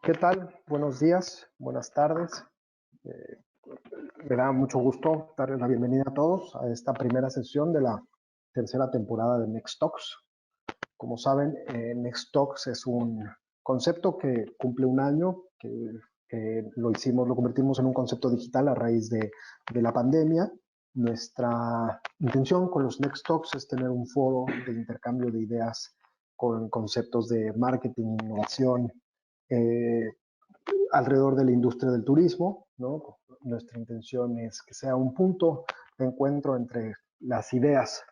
¿Qué tal? Buenos días, buenas tardes. Eh, Me da mucho gusto darles la bienvenida a todos a esta primera sesión de la tercera temporada de Next Talks. Como saben, Next Talks es un concepto que cumple un año, que lo convertimos en un concepto digital a raíz de la pandemia. Nuestra intención con los Next Talks es tener un foro de intercambio de ideas con conceptos de marketing, innovación, eh, alrededor de la industria del turismo, ¿no? Nuestra intención es que sea un punto de encuentro entre las ideas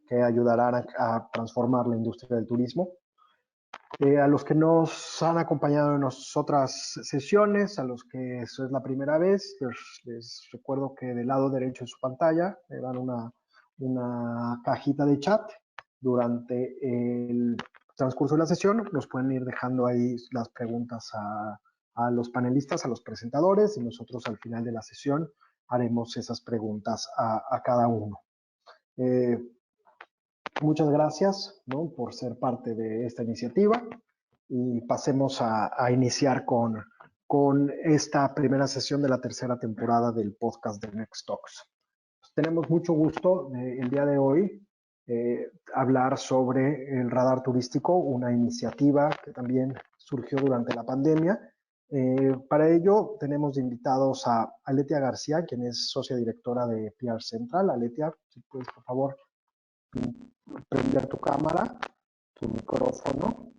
que ayudarán a transformar la industria del turismo. A los que nos han acompañado en las otras sesiones, a los que eso es la primera vez, les recuerdo que del lado derecho de su pantalla le dan una cajita de chat. Durante el transcurso de la sesión nos pueden ir dejando ahí las preguntas a los panelistas, a los presentadores, y nosotros al final de la sesión haremos esas preguntas a cada uno. Muchas gracias, ¿no?, por ser parte de esta iniciativa y pasemos a iniciar con esta primera sesión de la tercera temporada del podcast de Next Talks. Tenemos mucho gusto el día de hoy hablar sobre el radar turístico, una iniciativa que también surgió durante la pandemia. Para ello tenemos de invitados a Aletia García, quien es socia directora de PR Central. Aletia, si puedes por favor prender tu cámara, tu micrófono.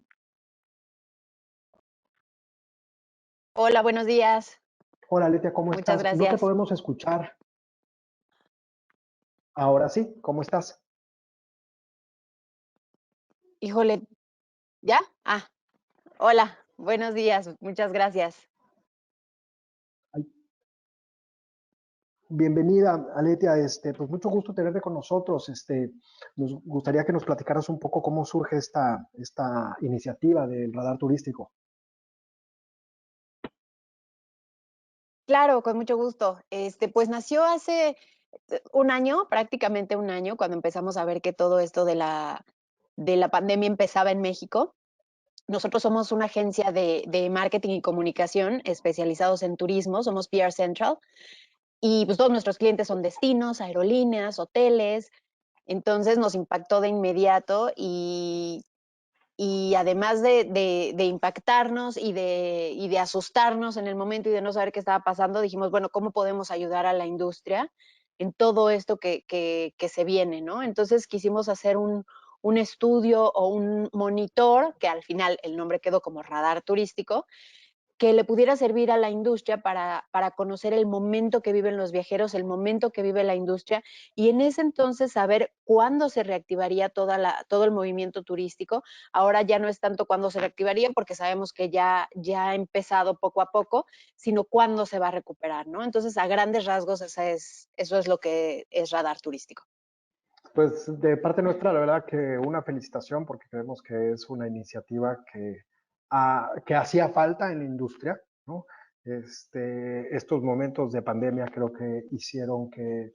Hola, buenos días. Hola, Aletia, ¿cómo Muchas estás? No te gracias. podemos escuchar. Ahora sí, ¿cómo estás? Híjole, ¿ya? Hola, buenos días. Muchas gracias. Ay, bienvenida, Aletia. Pues mucho gusto tenerte con nosotros. Nos gustaría que nos platicaras un poco cómo surge esta iniciativa del radar turístico. Claro, con mucho gusto. Pues nació hace un año, prácticamente un año, cuando empezamos a ver que todo esto de la pandemia empezaba en México. Nosotros somos una agencia de marketing y comunicación especializados en turismo, somos PR Central, y pues todos nuestros clientes son destinos, aerolíneas, hoteles. Entonces nos impactó de inmediato y además de impactarnos y de asustarnos en el momento y de no saber qué estaba pasando, dijimos, bueno, ¿cómo podemos ayudar a la industria en todo esto que se viene, ¿no? Entonces quisimos hacer un estudio o un monitor, que al final el nombre quedó como radar turístico, que le pudiera servir a la industria para conocer el momento que viven los viajeros, el momento que vive la industria, y en ese entonces saber cuándo se reactivaría todo el movimiento turístico. Ahora ya no es tanto cuándo se reactivaría, porque sabemos que ya ha empezado poco a poco, sino cuándo se va a recuperar, ¿no? Entonces, a grandes rasgos, eso es lo que es radar turístico. Pues de parte nuestra, la verdad que una felicitación porque creemos que es una iniciativa que hacía falta en la industria, ¿no? Estos momentos de pandemia creo que hicieron que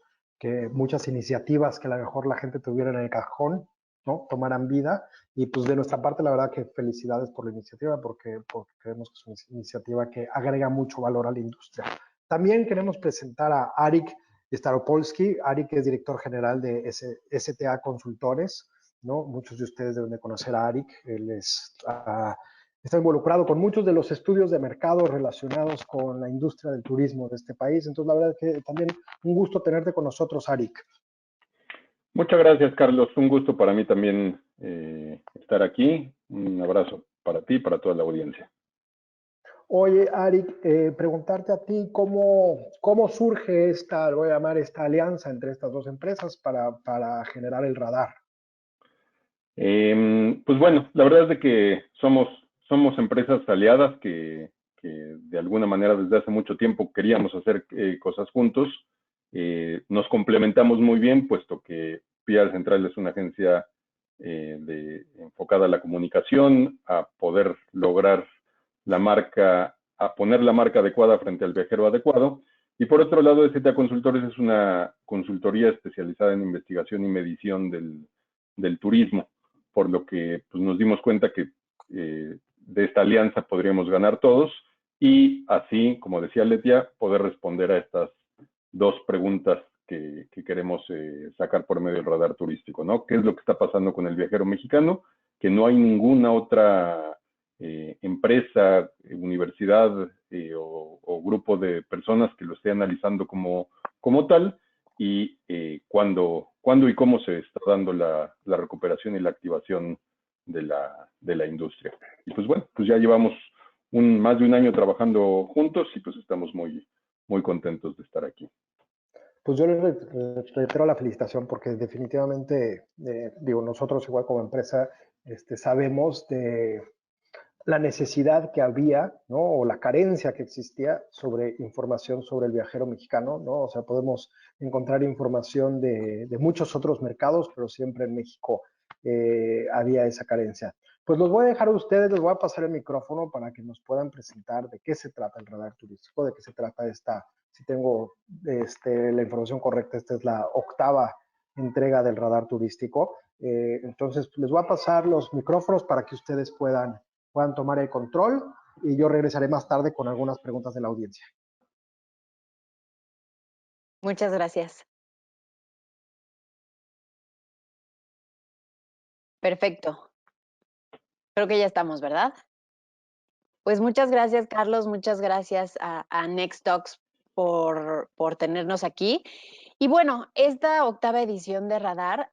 muchas iniciativas que a lo mejor la gente tuviera en el cajón, ¿no?, tomaran vida. Y pues de nuestra parte, la verdad que felicidades por la iniciativa porque creemos que es una iniciativa que agrega mucho valor a la industria. También queremos presentar a Arik Staropolsky. Arik es director general de STA Consultores, ¿no? Muchos de ustedes deben de conocer a Arik. Él está involucrado con muchos de los estudios de mercado relacionados con la industria del turismo de este país. Entonces, la verdad es que también un gusto tenerte con nosotros, Arik. Muchas gracias, Carlos. Un gusto para mí también estar aquí. Un abrazo para ti y para toda la audiencia. Oye, Arik, preguntarte a ti cómo surge lo voy a llamar esta alianza entre estas dos empresas para generar el radar. Pues bueno, la verdad es de que somos empresas aliadas que de alguna manera desde hace mucho tiempo queríamos hacer cosas juntos. Nos complementamos muy bien, puesto que PR Central es una agencia enfocada a la comunicación, a poder lograr la marca, a poner la marca adecuada frente al viajero adecuado. Y por otro lado, STA Consultores es una consultoría especializada en investigación y medición del turismo, por lo que pues, nos dimos cuenta que de esta alianza podríamos ganar todos y así, como decía Letia, poder responder a estas dos preguntas que queremos sacar por medio del radar turístico, ¿no? ¿Qué es lo que está pasando con el viajero mexicano? Que no hay ninguna otra empresa, universidad o grupo de personas que lo esté analizando como tal, y cuándo y cómo se está dando la recuperación y la activación de la industria. Y pues bueno, pues ya llevamos más de un año trabajando juntos y pues estamos muy contentos de estar aquí. Pues yo les reitero la felicitación porque definitivamente, digo, nosotros igual como empresa sabemos de la necesidad que había, ¿no? O la carencia que existía sobre información sobre el viajero mexicano, ¿no? O sea, podemos encontrar información de muchos otros mercados, pero siempre en México había esa carencia. Pues los voy a dejar a ustedes, les voy a pasar el micrófono para que nos puedan presentar de qué se trata el radar turístico, de qué se trata si tengo la información correcta, esta es la 8ª entrega del radar turístico. Entonces, les voy a pasar los micrófonos para que ustedes puedan tomar el control y yo regresaré más tarde con algunas preguntas de la audiencia. Muchas gracias. Perfecto. Creo que ya estamos, ¿verdad? Pues muchas gracias, Carlos. Muchas gracias a Next Talks por tenernos aquí. Y bueno, esta 8ª edición de Radar,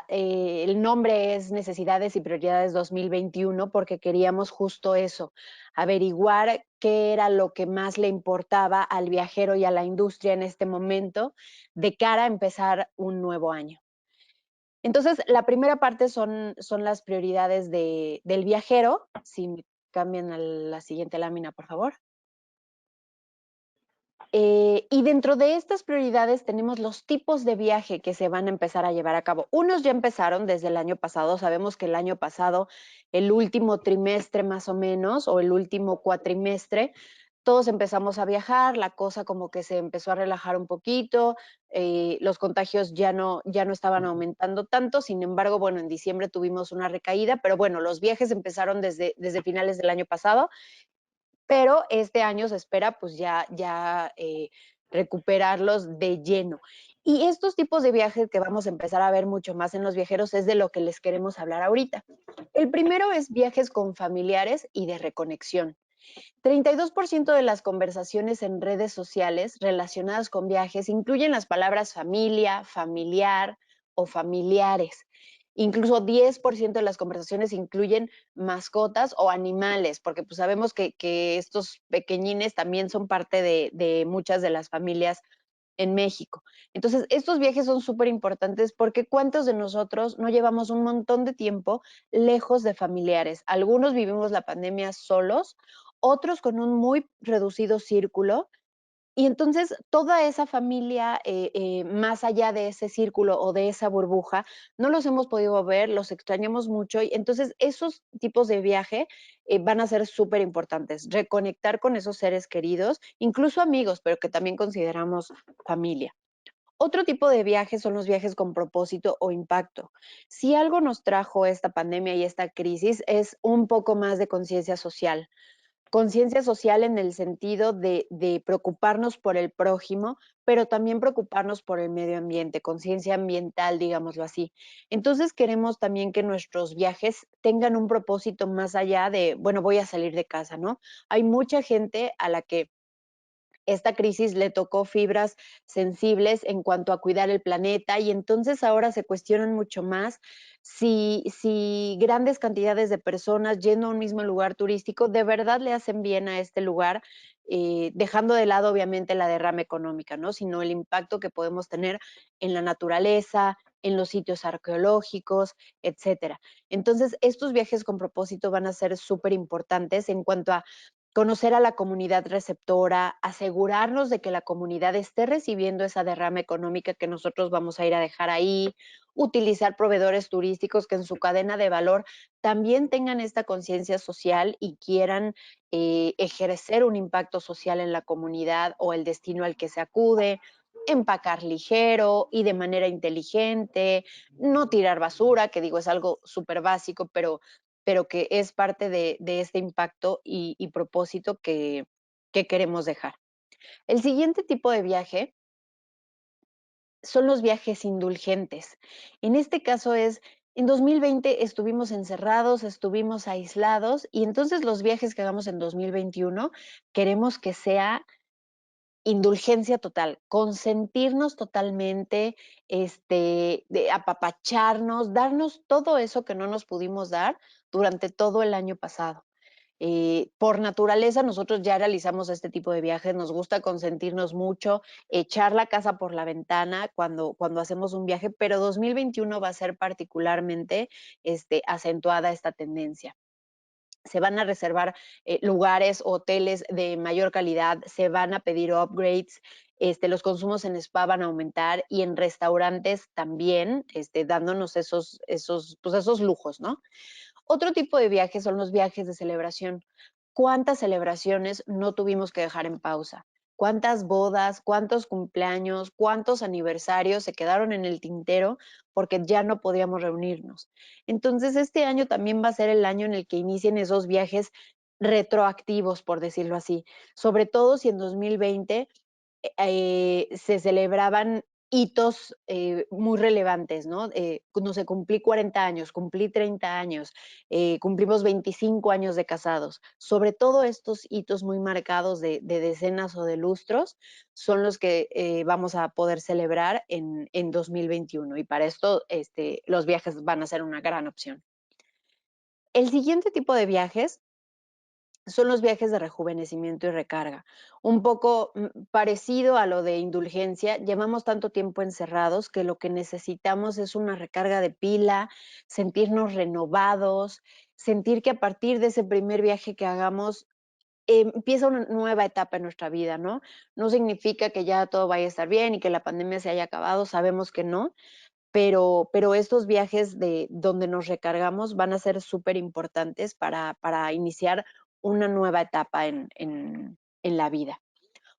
el nombre es Necesidades y Prioridades 2021 porque queríamos justo eso, averiguar qué era lo que más le importaba al viajero y a la industria en este momento de cara a empezar un nuevo año. Entonces, la primera parte son las prioridades del viajero. Si me cambian a la siguiente lámina, por favor. Y dentro de estas prioridades tenemos los tipos de viaje que se van a empezar a llevar a cabo. Unos ya empezaron desde el año pasado. Sabemos que el año pasado, el último trimestre más o menos, o el último cuatrimestre, todos empezamos a viajar, la cosa como que se empezó a relajar un poquito, los contagios ya no estaban aumentando tanto, sin embargo, bueno, en diciembre tuvimos una recaída, pero bueno, los viajes empezaron desde finales del año pasado, pero este año se espera pues ya recuperarlos de lleno. Y estos tipos de viajes que vamos a empezar a ver mucho más en los viajeros es de lo que les queremos hablar ahorita. El primero es viajes con familiares y de reconexión. 32% de las conversaciones en redes sociales relacionadas con viajes incluyen las palabras familia, familiar o familiares. Incluso 10% de las conversaciones incluyen mascotas o animales, porque pues sabemos que estos pequeñines también son parte de muchas de las familias en México. Entonces, estos viajes son súper importantes porque ¿cuántos de nosotros no llevamos un montón de tiempo lejos de familiares? Algunos vivimos la pandemia solos, otros con un muy reducido círculo. Y entonces toda esa familia, más allá de ese círculo o de esa burbuja, no los hemos podido ver, los extrañamos mucho. Y entonces esos tipos de viaje van a ser súper importantes. Reconectar con esos seres queridos, incluso amigos, pero que también consideramos familia. Otro tipo de viajes son los viajes con propósito o impacto. Si algo nos trajo esta pandemia y esta crisis es un poco más de conciencia social. Conciencia social en el sentido de preocuparnos por el prójimo, pero también preocuparnos por el medio ambiente, conciencia ambiental, digámoslo así. Entonces queremos también que nuestros viajes tengan un propósito más allá de, bueno, voy a salir de casa, ¿no? Hay mucha gente a la que esta crisis le tocó fibras sensibles en cuanto a cuidar el planeta y entonces ahora se cuestionan mucho más si grandes cantidades de personas yendo a un mismo lugar turístico de verdad le hacen bien a este lugar, dejando de lado obviamente la derrama económica, ¿no? Sino el impacto que podemos tener en la naturaleza, en los sitios arqueológicos, etcétera. Entonces, estos viajes con propósito van a ser súper importantes en cuanto a conocer a la comunidad receptora, asegurarnos de que la comunidad esté recibiendo esa derrama económica que nosotros vamos a ir a dejar ahí, utilizar proveedores turísticos que en su cadena de valor también tengan esta conciencia social y quieran ejercer un impacto social en la comunidad o el destino al que se acude, empacar ligero y de manera inteligente, no tirar basura, que digo es algo súper básico, pero pero que es parte de este impacto y propósito que queremos dejar. El siguiente tipo de viaje son los viajes indulgentes. En este caso en 2020 estuvimos encerrados, estuvimos aislados y entonces los viajes que hagamos en 2021 queremos que sea indulgencia total, consentirnos totalmente, de apapacharnos, darnos todo eso que no nos pudimos dar durante todo el año pasado. Por naturaleza, nosotros ya realizamos este tipo de viajes, nos gusta consentirnos mucho, echar la casa por la ventana cuando hacemos un viaje, pero 2021 va a ser particularmente acentuada esta tendencia. Se van a reservar lugares, hoteles de mayor calidad, se van a pedir upgrades, los consumos en spa van a aumentar y en restaurantes también, dándonos esos lujos, ¿no? Otro tipo de viajes son los viajes de celebración. ¿Cuántas celebraciones no tuvimos que dejar en pausa? ¿Cuántas bodas, cuántos cumpleaños, cuántos aniversarios se quedaron en el tintero porque ya no podíamos reunirnos? Entonces, este año también va a ser el año en el que inicien esos viajes retroactivos, por decirlo así. Sobre todo si en 2020 se celebraban hitos muy relevantes, ¿no? No sé, cumplí 40 años, cumplí 30 años, cumplimos 25 años de casados. Sobre todo estos hitos muy marcados de decenas o de lustros son los que vamos a poder celebrar en 2021 y para esto los viajes van a ser una gran opción. El siguiente tipo de viajes son los viajes de rejuvenecimiento y recarga. Un poco parecido a lo de indulgencia, llevamos tanto tiempo encerrados que lo que necesitamos es una recarga de pila, sentirnos renovados, sentir que a partir de ese primer viaje que hagamos empieza una nueva etapa en nuestra vida, ¿no? No significa que ya todo vaya a estar bien y que la pandemia se haya acabado, sabemos que no, pero estos viajes de donde nos recargamos van a ser súper importantes para iniciar una nueva etapa en la vida.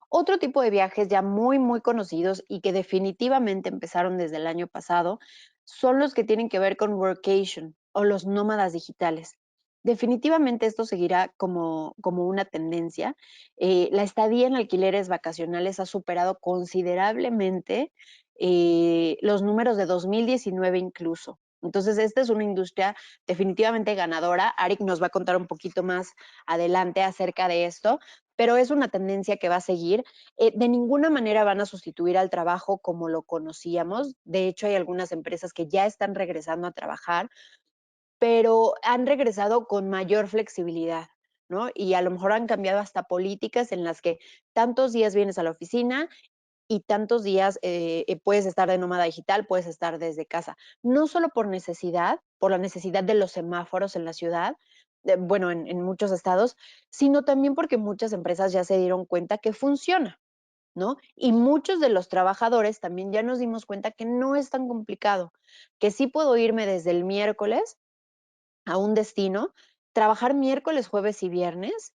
Otro tipo de viajes ya muy, muy conocidos y que definitivamente empezaron desde el año pasado son los que tienen que ver con workation o los nómadas digitales. Definitivamente esto seguirá como una tendencia. La estadía en alquileres vacacionales ha superado considerablemente los números de 2019 incluso. Entonces, esta es una industria definitivamente ganadora. Arik nos va a contar un poquito más adelante acerca de esto, pero es una tendencia que va a seguir. De ninguna manera van a sustituir al trabajo como lo conocíamos. De hecho, hay algunas empresas que ya están regresando a trabajar, pero han regresado con mayor flexibilidad, ¿no? Y a lo mejor han cambiado hasta políticas en las que tantos días vienes a la oficina y tantos días puedes estar de nómada digital, puedes estar desde casa. No solo por necesidad, por la necesidad de los semáforos en la ciudad, bueno, en muchos estados, sino también porque muchas empresas ya se dieron cuenta que funciona, ¿no? Y muchos de los trabajadores también ya nos dimos cuenta que no es tan complicado, que sí puedo irme desde el miércoles a un destino, trabajar miércoles, jueves y viernes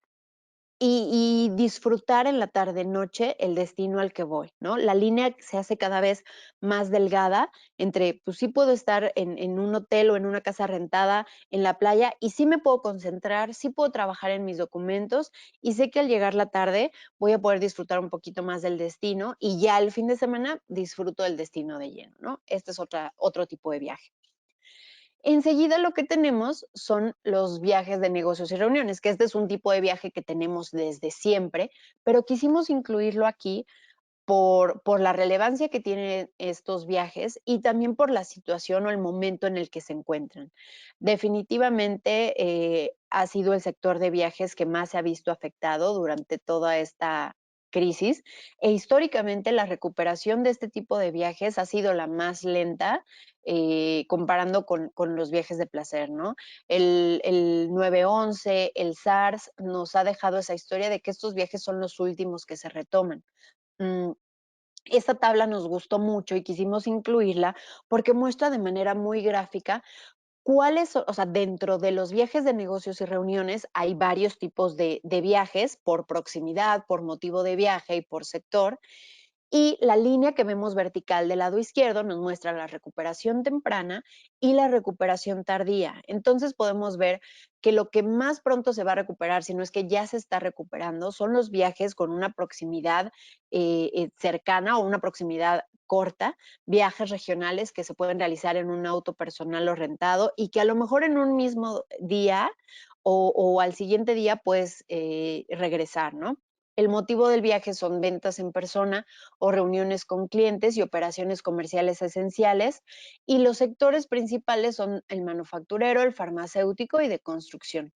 y disfrutar en la tarde-noche el destino al que voy, ¿no? La línea se hace cada vez más delgada entre, pues sí puedo estar en un hotel o en una casa rentada en la playa y sí me puedo concentrar, sí puedo trabajar en mis documentos y sé que al llegar la tarde voy a poder disfrutar un poquito más del destino y ya el fin de semana disfruto del destino de lleno, ¿no? Este es otro tipo de viaje. Enseguida lo que tenemos son los viajes de negocios y reuniones, que este es un tipo de viaje que tenemos desde siempre, pero quisimos incluirlo aquí por la relevancia que tienen estos viajes y también por la situación o el momento en el que se encuentran. Definitivamente ha sido el sector de viajes que más se ha visto afectado durante toda esta crisis e históricamente la recuperación de este tipo de viajes ha sido la más lenta comparando con los viajes de placer, ¿no? El 9/11, el SARS nos ha dejado esa historia de que estos viajes son los últimos que se retoman. Mm, Esta tabla nos gustó mucho y quisimos incluirla porque muestra de manera muy gráfica cuáles, o sea, dentro de los viajes de negocios y reuniones hay varios tipos de viajes por proximidad, por motivo de viaje y por sector. Y la línea que vemos vertical del lado izquierdo nos muestra la recuperación temprana y la recuperación tardía. Entonces podemos ver que lo que más pronto se va a recuperar, si no es que ya se está recuperando, son los viajes con una proximidad cercana o una proximidad corta, viajes regionales que se pueden realizar en un auto personal o rentado y que a lo mejor en un mismo día o al siguiente día puedes regresar, ¿no? El motivo del viaje son ventas en persona o reuniones con clientes y operaciones comerciales esenciales, y los sectores principales son el manufacturero, el farmacéutico y de construcción.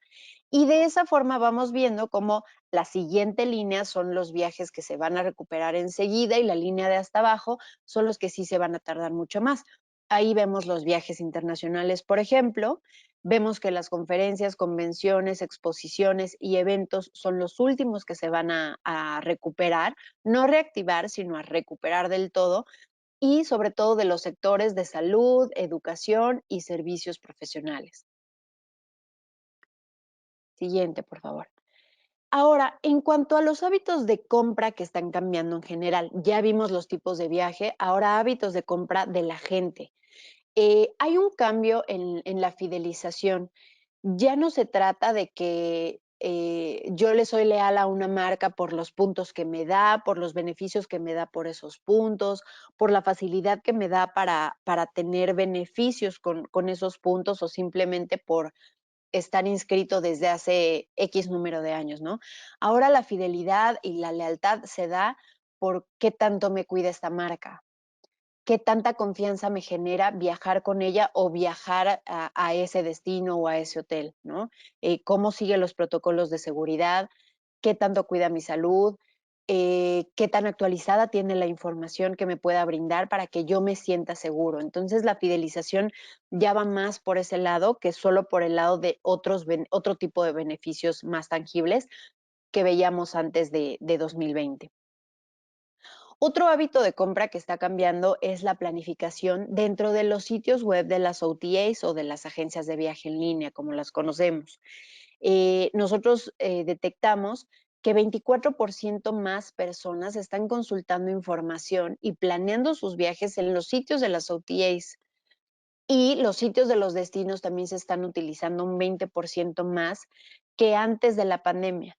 Y de esa forma vamos viendo cómo la siguiente línea son los viajes que se van a recuperar enseguida y la línea de hasta abajo son los que sí se van a tardar mucho más. Ahí vemos los viajes internacionales, por ejemplo. Vemos que las conferencias, convenciones, exposiciones y eventos son los últimos que se van a recuperar, no reactivar, sino a recuperar del todo, y sobre todo de los sectores de salud, educación y servicios profesionales. Siguiente, por favor. Ahora, en cuanto a los hábitos de compra que están cambiando en general, ya vimos los tipos de viaje, ahora hábitos de compra de la gente. Hay un cambio en la fidelización. Ya no se trata de que yo le soy leal a una marca por los puntos que me da, por los beneficios que me da por esos puntos, por la facilidad que me da para tener beneficios con esos puntos o simplemente por estar inscrito desde hace X número de años, ¿no? Ahora la fidelidad y la lealtad se da por qué tanto me cuida esta marca, qué tanta confianza me genera viajar con ella o viajar a ese destino o a ese hotel, ¿no? Cómo sigue los protocolos de seguridad, qué tanto cuida mi salud, qué tan actualizada tiene la información que me pueda brindar para que yo me sienta seguro. Entonces, la fidelización ya va más por ese lado que solo por el lado de otro tipo de beneficios más tangibles que veíamos antes de 2020. Otro hábito de compra que está cambiando es la planificación dentro de los sitios web de las OTAs o de las agencias de viaje en línea, como las conocemos. Nosotros detectamos que 24% más personas están consultando información y planeando sus viajes en los sitios de las OTAs. Y los sitios de los destinos también se están utilizando un 20% más que antes de la pandemia.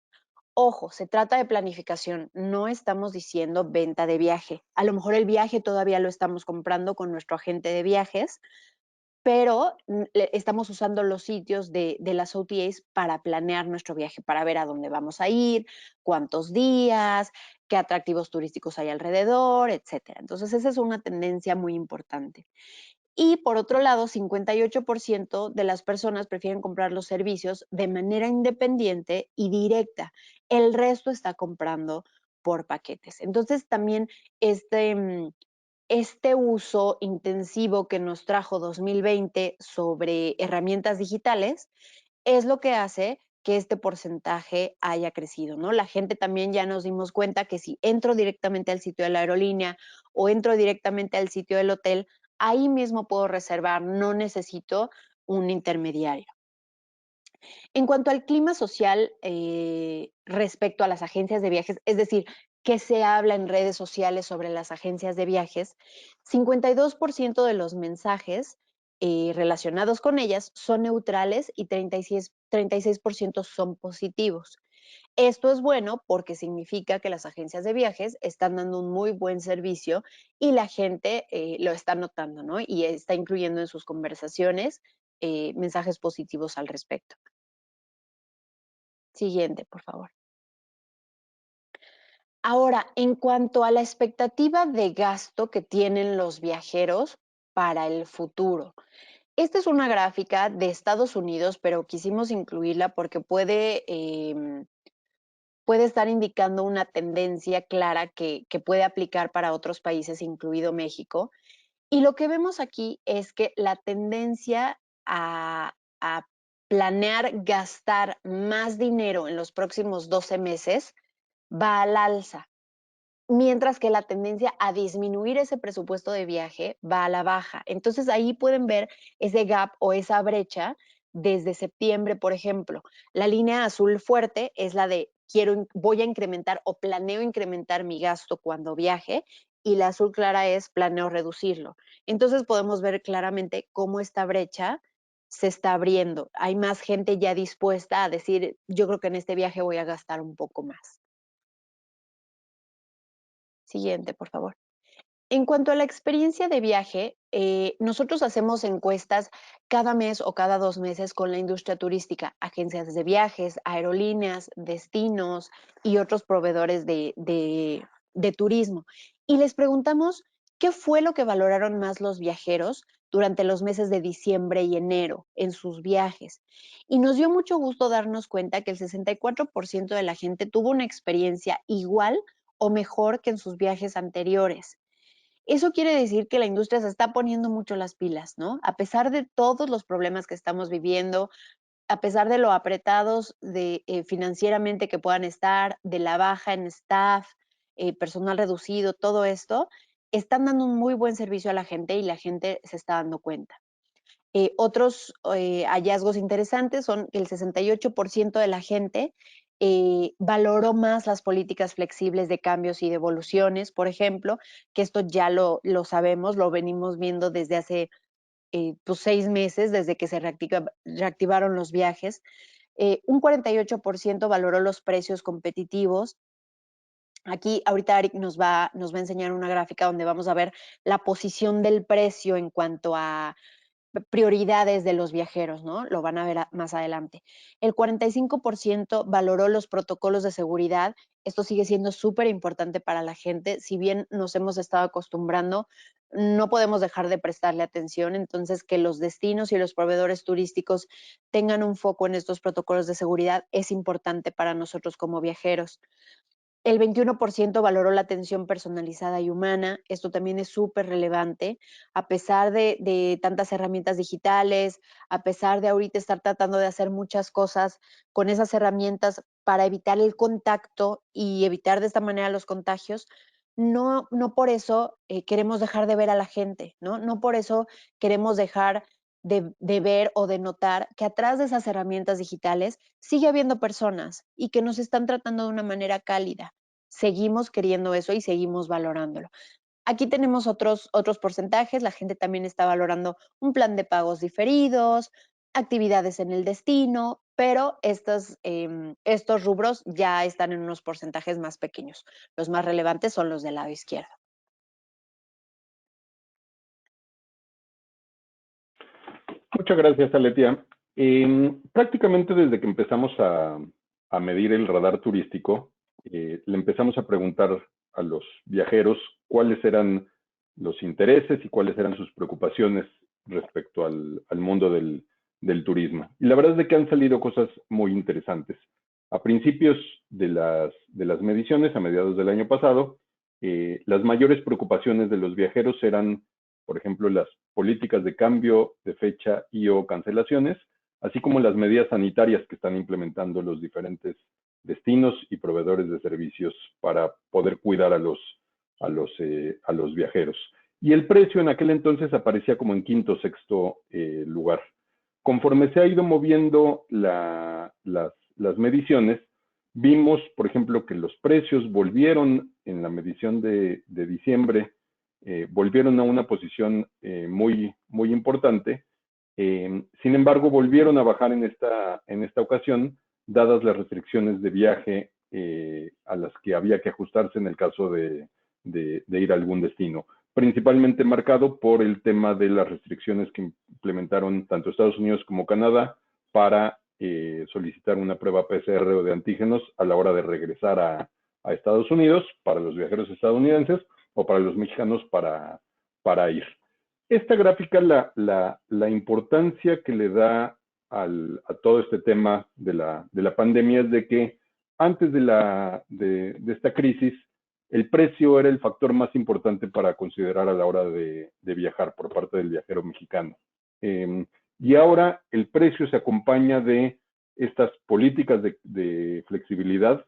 Ojo, se trata de planificación, no estamos diciendo venta de viaje. A lo mejor el viaje todavía lo estamos comprando con nuestro agente de viajes, pero estamos usando los sitios de las OTAs para planear nuestro viaje, para ver a dónde vamos a ir, cuántos días, qué atractivos turísticos hay alrededor, etcétera. Entonces, esa es una tendencia muy importante. Y por otro lado, 58% de las personas prefieren comprar los servicios de manera independiente y directa. El resto está comprando por paquetes. Entonces, también este uso intensivo que nos trajo 2020 sobre herramientas digitales es lo que hace que este porcentaje haya crecido, ¿no? La gente también ya nos dimos cuenta que si entro directamente al sitio de la aerolínea o entro directamente al sitio del hotel, ahí mismo puedo reservar, no necesito un intermediario. En cuanto al clima social respecto a las agencias de viajes, es decir, ¿qué se habla en redes sociales sobre las agencias de viajes? 52% de los mensajes relacionados con ellas son neutrales y 36% son positivos. Esto es bueno porque significa que las agencias de viajes están dando un muy buen servicio y la gente lo está notando, ¿no? Y está incluyendo en sus conversaciones mensajes positivos al respecto. Siguiente, por favor. Ahora, en cuanto a la expectativa de gasto que tienen los viajeros para el futuro. Esta es una gráfica de Estados Unidos, pero quisimos incluirla porque puede estar indicando una tendencia clara que puede aplicar para otros países, incluido México. Y lo que vemos aquí es que la tendencia a planear gastar más dinero en los próximos 12 meses va al alza, mientras que la tendencia a disminuir ese presupuesto de viaje va a la baja. Entonces ahí pueden ver ese gap o esa brecha desde septiembre, por ejemplo. La línea azul fuerte es la de voy a incrementar o planeo incrementar mi gasto cuando viaje, y la azul clara es planeo reducirlo. Entonces podemos ver claramente cómo esta brecha se está abriendo. Hay más gente ya dispuesta a decir, yo creo que en este viaje voy a gastar un poco más. Siguiente, por favor. En cuanto a la experiencia de viaje, nosotros hacemos encuestas cada mes o cada 2 meses con la industria turística, agencias de viajes, aerolíneas, destinos y otros proveedores de turismo. Y les preguntamos qué fue lo que valoraron más los viajeros durante los meses de diciembre y enero en sus viajes. Y nos dio mucho gusto darnos cuenta que el 64% de la gente tuvo una experiencia igual o mejor que en sus viajes anteriores. Eso quiere decir que la industria se está poniendo mucho las pilas, ¿no? A pesar de todos los problemas que estamos viviendo, a pesar de lo apretados financieramente que puedan estar, de la baja en staff, personal reducido, todo esto, están dando un muy buen servicio a la gente y la gente se está dando cuenta. Otros hallazgos interesantes son que el 68% de la gente valoró más las políticas flexibles de cambios y devoluciones, por ejemplo, que esto ya lo sabemos, lo venimos viendo desde hace 6 meses, desde que se reactivaron los viajes. Un 48% valoró los precios competitivos. Aquí ahorita Eric nos va a enseñar una gráfica donde vamos a ver la posición del precio en cuanto a prioridades de los viajeros, ¿no? Lo van a ver más adelante. El 45% valoró los protocolos de seguridad. Esto sigue siendo súper importante para la gente. Si bien nos hemos estado acostumbrando, no podemos dejar de prestarle atención. Entonces, que los destinos y los proveedores turísticos tengan un foco en estos protocolos de seguridad es importante para nosotros como viajeros. El 21% valoró la atención personalizada y humana. Esto también es súper relevante. A pesar de tantas herramientas digitales, a pesar de ahorita estar tratando de hacer muchas cosas con esas herramientas para evitar el contacto y evitar de esta manera los contagios, no por eso queremos dejar de ver a la gente, ¿no? No por eso queremos dejar de ver o de notar que atrás de esas herramientas digitales sigue habiendo personas y que nos están tratando de una manera cálida. Seguimos queriendo eso y seguimos valorándolo. Aquí tenemos otros porcentajes. La gente también está valorando un plan de pagos diferidos, actividades en el destino, pero estos rubros ya están en unos porcentajes más pequeños. Los más relevantes son los del lado izquierdo. Muchas gracias, Aletia. Prácticamente desde que empezamos a medir el radar turístico, le empezamos a preguntar a los viajeros cuáles eran los intereses y cuáles eran sus preocupaciones respecto al mundo del turismo. Y la verdad es de que han salido cosas muy interesantes. A principios de las mediciones, a mediados del año pasado, las mayores preocupaciones de los viajeros eran, por ejemplo, las políticas de cambio de fecha y o cancelaciones, así como las medidas sanitarias que están implementando los diferentes destinos y proveedores de servicios para poder cuidar a los viajeros. Y el precio en aquel entonces aparecía como en quinto o sexto lugar. Conforme se ha ido moviendo las mediciones, vimos, por ejemplo, que los precios volvieron en la medición de diciembre, volvieron a una posición muy importante. Sin embargo, volvieron a bajar en esta ocasión, dadas las restricciones de viaje a las que había que ajustarse en el caso de ir a algún destino, principalmente marcado por el tema de las restricciones que implementaron tanto Estados Unidos como Canadá para solicitar una prueba PCR o de antígenos a la hora de regresar a Estados Unidos para los viajeros estadounidenses o para los mexicanos para ir. Esta gráfica, la importancia que le da a todo este tema de la pandemia es de que antes de esta crisis, el precio era el factor más importante para considerar a la hora de viajar por parte del viajero mexicano. Y ahora el precio se acompaña de estas políticas de flexibilidad,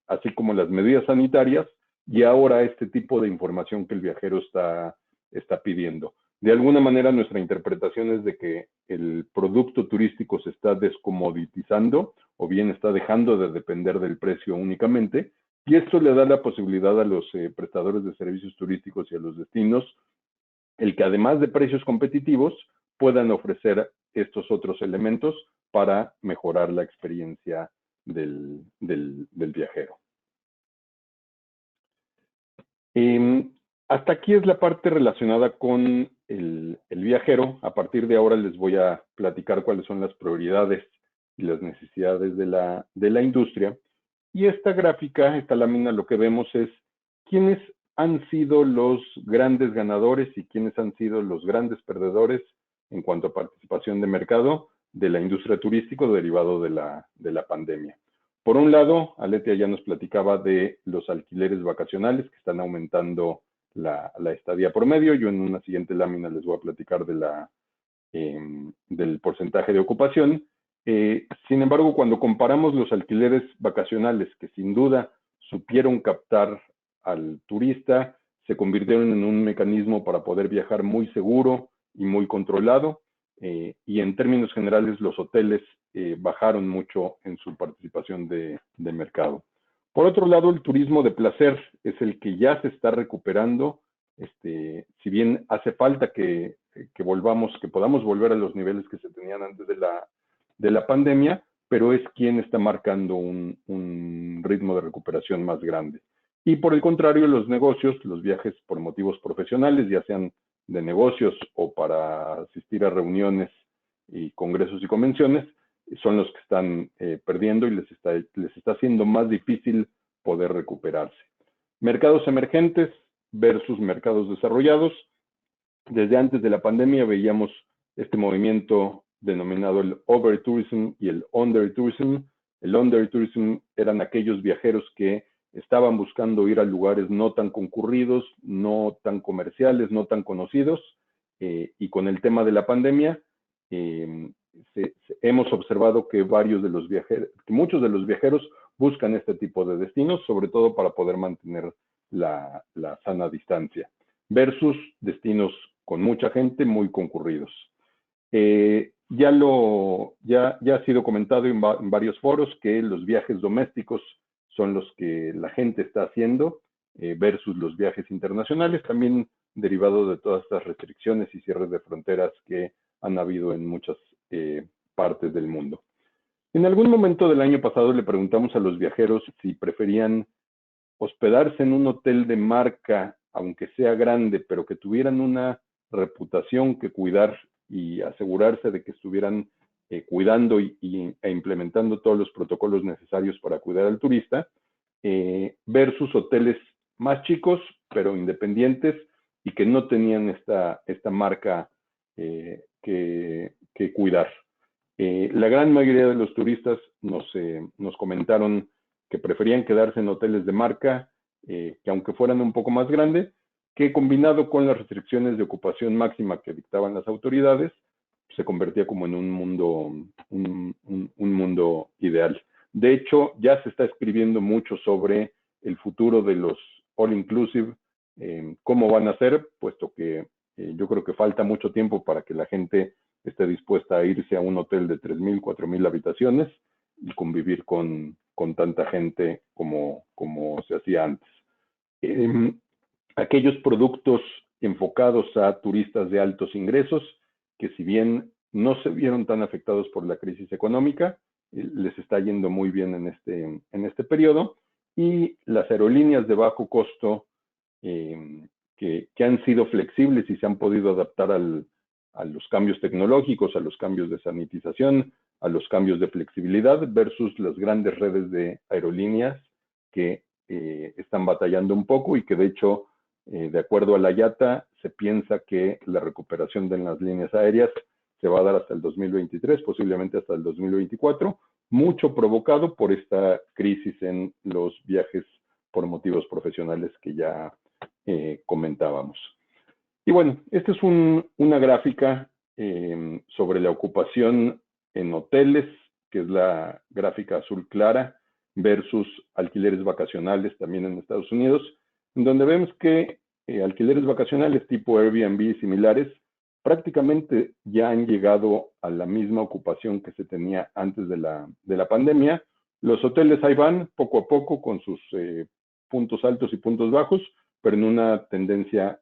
así como las medidas sanitarias, y ahora este tipo de información que el viajero está pidiendo. De alguna manera, nuestra interpretación es de que el producto turístico se está descomoditizando o bien está dejando de depender del precio únicamente, y esto le da la posibilidad a los prestadores de servicios turísticos y a los destinos el que además de precios competitivos puedan ofrecer estos otros elementos para mejorar la experiencia del viajero. Hasta aquí es la parte relacionada con el viajero. A partir de ahora les voy a platicar cuáles son las prioridades y las necesidades de la industria. Y esta gráfica, esta lámina, lo que vemos es quiénes han sido los grandes ganadores y quiénes han sido los grandes perdedores en cuanto a participación de mercado de la industria turística derivado de la pandemia. Por un lado, Aletia ya nos platicaba de los alquileres vacacionales que están aumentando la estadía promedio. Yo en una siguiente lámina les voy a platicar del porcentaje de ocupación. Sin embargo, cuando comparamos los alquileres vacacionales, que sin duda supieron captar al turista, se convirtieron en un mecanismo para poder viajar muy seguro y muy controlado, y en términos generales los hoteles bajaron mucho en su participación de mercado. Por otro lado, el turismo de placer es el que ya se está recuperando. Si bien hace falta que podamos volver a los niveles que se tenían antes de la pandemia, pero es quien está marcando un ritmo de recuperación más grande. Y por el contrario, los negocios, los viajes por motivos profesionales, ya sean de negocios o para asistir a reuniones y congresos y convenciones, son los que están perdiendo y les está haciendo más difícil poder recuperarse. Mercados emergentes versus mercados desarrollados. Desde antes de la pandemia veíamos este movimiento denominado el overtourism y el undertourism. El undertourism eran aquellos viajeros que estaban buscando ir a lugares no tan concurridos, no tan comerciales, no tan conocidos, y con el tema de la pandemia hemos observado que muchos de los viajeros buscan este tipo de destinos, sobre todo para poder mantener la sana distancia, versus destinos con mucha gente, muy concurridos. Ya ha sido comentado en varios foros que los viajes domésticos son los que la gente está haciendo versus los viajes internacionales, también derivado de todas estas restricciones y cierres de fronteras que han habido en muchas partes del mundo. En algún momento del año pasado le preguntamos a los viajeros si preferían hospedarse en un hotel de marca, aunque sea grande, pero que tuvieran una reputación que cuidar y asegurarse de que estuvieran cuidando e implementando todos los protocolos necesarios para cuidar al turista, versus hoteles más chicos, pero independientes y que no tenían esta marca que cuidar. La gran mayoría de los turistas nos comentaron que preferían quedarse en hoteles de marca, que aunque fueran un poco más grandes, que combinado con las restricciones de ocupación máxima que dictaban las autoridades, se convertía como en un mundo ideal. De hecho, ya se está escribiendo mucho sobre el futuro de los all-inclusive, cómo van a ser, puesto que yo creo que falta mucho tiempo para que la gente esté dispuesta a irse a un hotel de 3,000, 4,000 habitaciones y convivir con tanta gente como se hacía antes. Aquellos productos enfocados a turistas de altos ingresos, que si bien no se vieron tan afectados por la crisis económica, les está yendo muy bien en este periodo, y las aerolíneas de bajo costo que han sido flexibles y se han podido adaptar a los cambios tecnológicos, a los cambios de sanitización, a los cambios de flexibilidad, versus las grandes redes de aerolíneas que están batallando un poco y que de hecho, de acuerdo a la IATA, se piensa que la recuperación de las líneas aéreas se va a dar hasta el 2023, posiblemente hasta el 2024, mucho provocado por esta crisis en los viajes por motivos profesionales que ya comentábamos. Y bueno, esta es una gráfica sobre la ocupación en hoteles, que es la gráfica azul clara, versus alquileres vacacionales también en Estados Unidos, en donde vemos que alquileres vacacionales tipo Airbnb y similares prácticamente ya han llegado a la misma ocupación que se tenía antes de la pandemia. Los hoteles ahí van poco a poco con sus puntos altos y puntos bajos, pero en una tendencia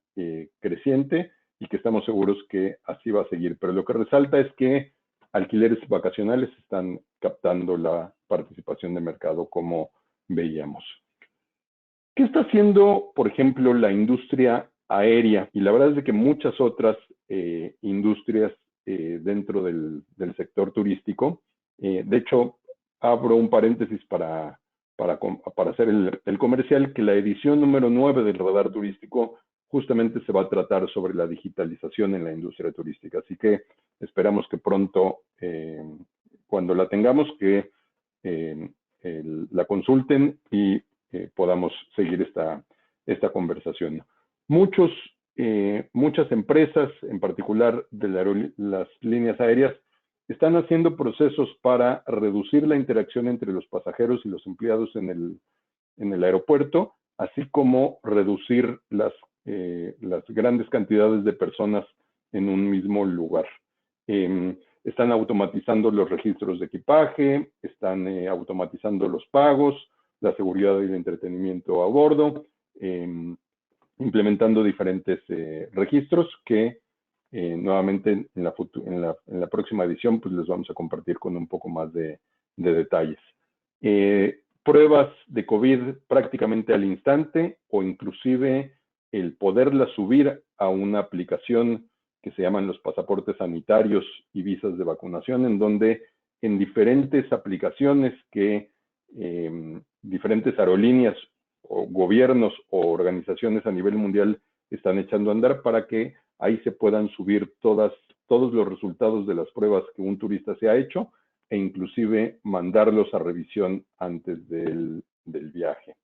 creciente y que estamos seguros que así va a seguir. Pero lo que resalta es que alquileres vacacionales están captando la participación de mercado como veíamos. ¿Qué está haciendo, por ejemplo, la industria aérea? Y la verdad es de que muchas otras industrias dentro del sector turístico. De hecho, abro un paréntesis para hacer el comercial, que la edición número 9 del Radar Turístico justamente se va a tratar sobre la digitalización en la industria turística. Así que esperamos que pronto, cuando la tengamos, que la consulten y podamos seguir esta conversación. Muchas empresas, en particular de las líneas aéreas, están haciendo procesos para reducir la interacción entre los pasajeros y los empleados en el aeropuerto, así como reducir las grandes cantidades de personas en un mismo lugar. Están automatizando los registros de equipaje, están automatizando los pagos, la seguridad y el entretenimiento a bordo, implementando diferentes registros que nuevamente en la próxima edición pues les vamos a compartir con un poco más de detalles. Pruebas de COVID prácticamente al instante o inclusive el poderlas subir a una aplicación que se llaman los pasaportes sanitarios y visas de vacunación, en donde en diferentes aplicaciones que diferentes aerolíneas o gobiernos o organizaciones a nivel mundial están echando a andar para que ahí se puedan subir todos los resultados de las pruebas que un turista se ha hecho e inclusive mandarlos a revisión antes del viaje.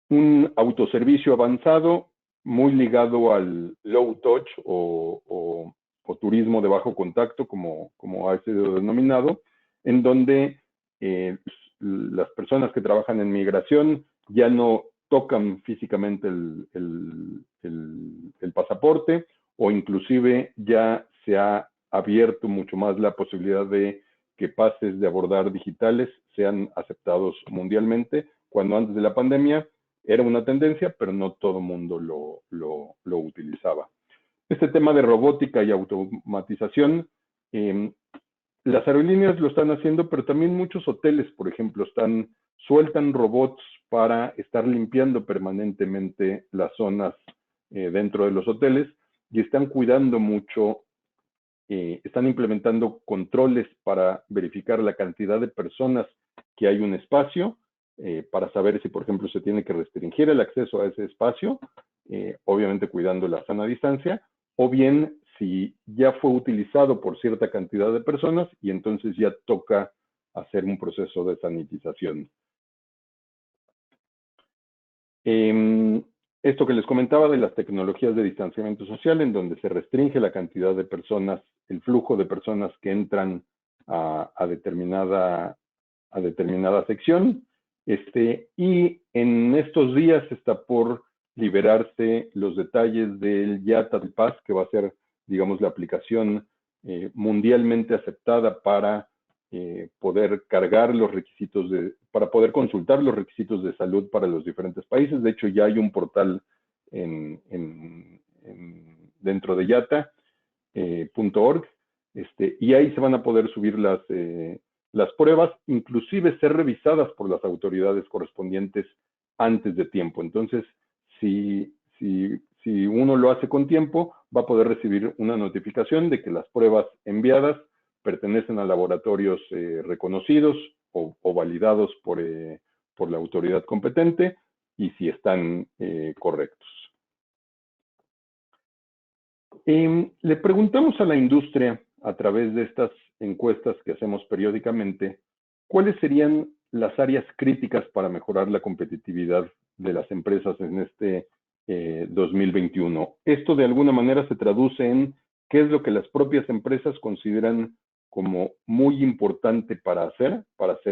Un autoservicio avanzado muy ligado al low touch o turismo de bajo contacto, como ha sido denominado, en donde las personas que trabajan en migración ya no tocan físicamente el pasaporte, o inclusive ya se ha abierto mucho más la posibilidad de que pases de abordar digitales sean aceptados mundialmente, cuando antes de la pandemia era una tendencia, pero no todo el mundo lo utilizaba. Este tema de robótica y automatización, las aerolíneas lo están haciendo, pero también muchos hoteles, por ejemplo, sueltan robots para estar limpiando permanentemente las zonas dentro de los hoteles y están cuidando mucho, están implementando controles para verificar la cantidad de personas que hay en un espacio, para saber si, por ejemplo, se tiene que restringir el acceso a ese espacio, obviamente cuidando la sana distancia, o bien si ya fue utilizado por cierta cantidad de personas y entonces ya toca hacer un proceso de sanitización. Esto que les comentaba de las tecnologías de distanciamiento social, en donde se restringe la cantidad de personas, el flujo de personas que entran a determinada sección, y en estos días está por liberarse los detalles del YATA Pass, que va a ser, digamos, la aplicación mundialmente aceptada para poder cargar los requisitos para poder consultar los requisitos de salud para los diferentes países. De hecho, ya hay un portal dentro de yata.org, y ahí se van a poder subir las pruebas, inclusive ser revisadas por las autoridades correspondientes antes de tiempo. Entonces, si uno lo hace con tiempo, va a poder recibir una notificación de que las pruebas enviadas pertenecen a laboratorios reconocidos o validados por la autoridad competente, y si están correctos. Le preguntamos a la industria, a través de estas encuestas que hacemos periódicamente, cuáles serían las áreas críticas para mejorar la competitividad de las empresas en este 2021. Esto de alguna manera se traduce en qué es lo que las propias empresas consideran como muy importante para ser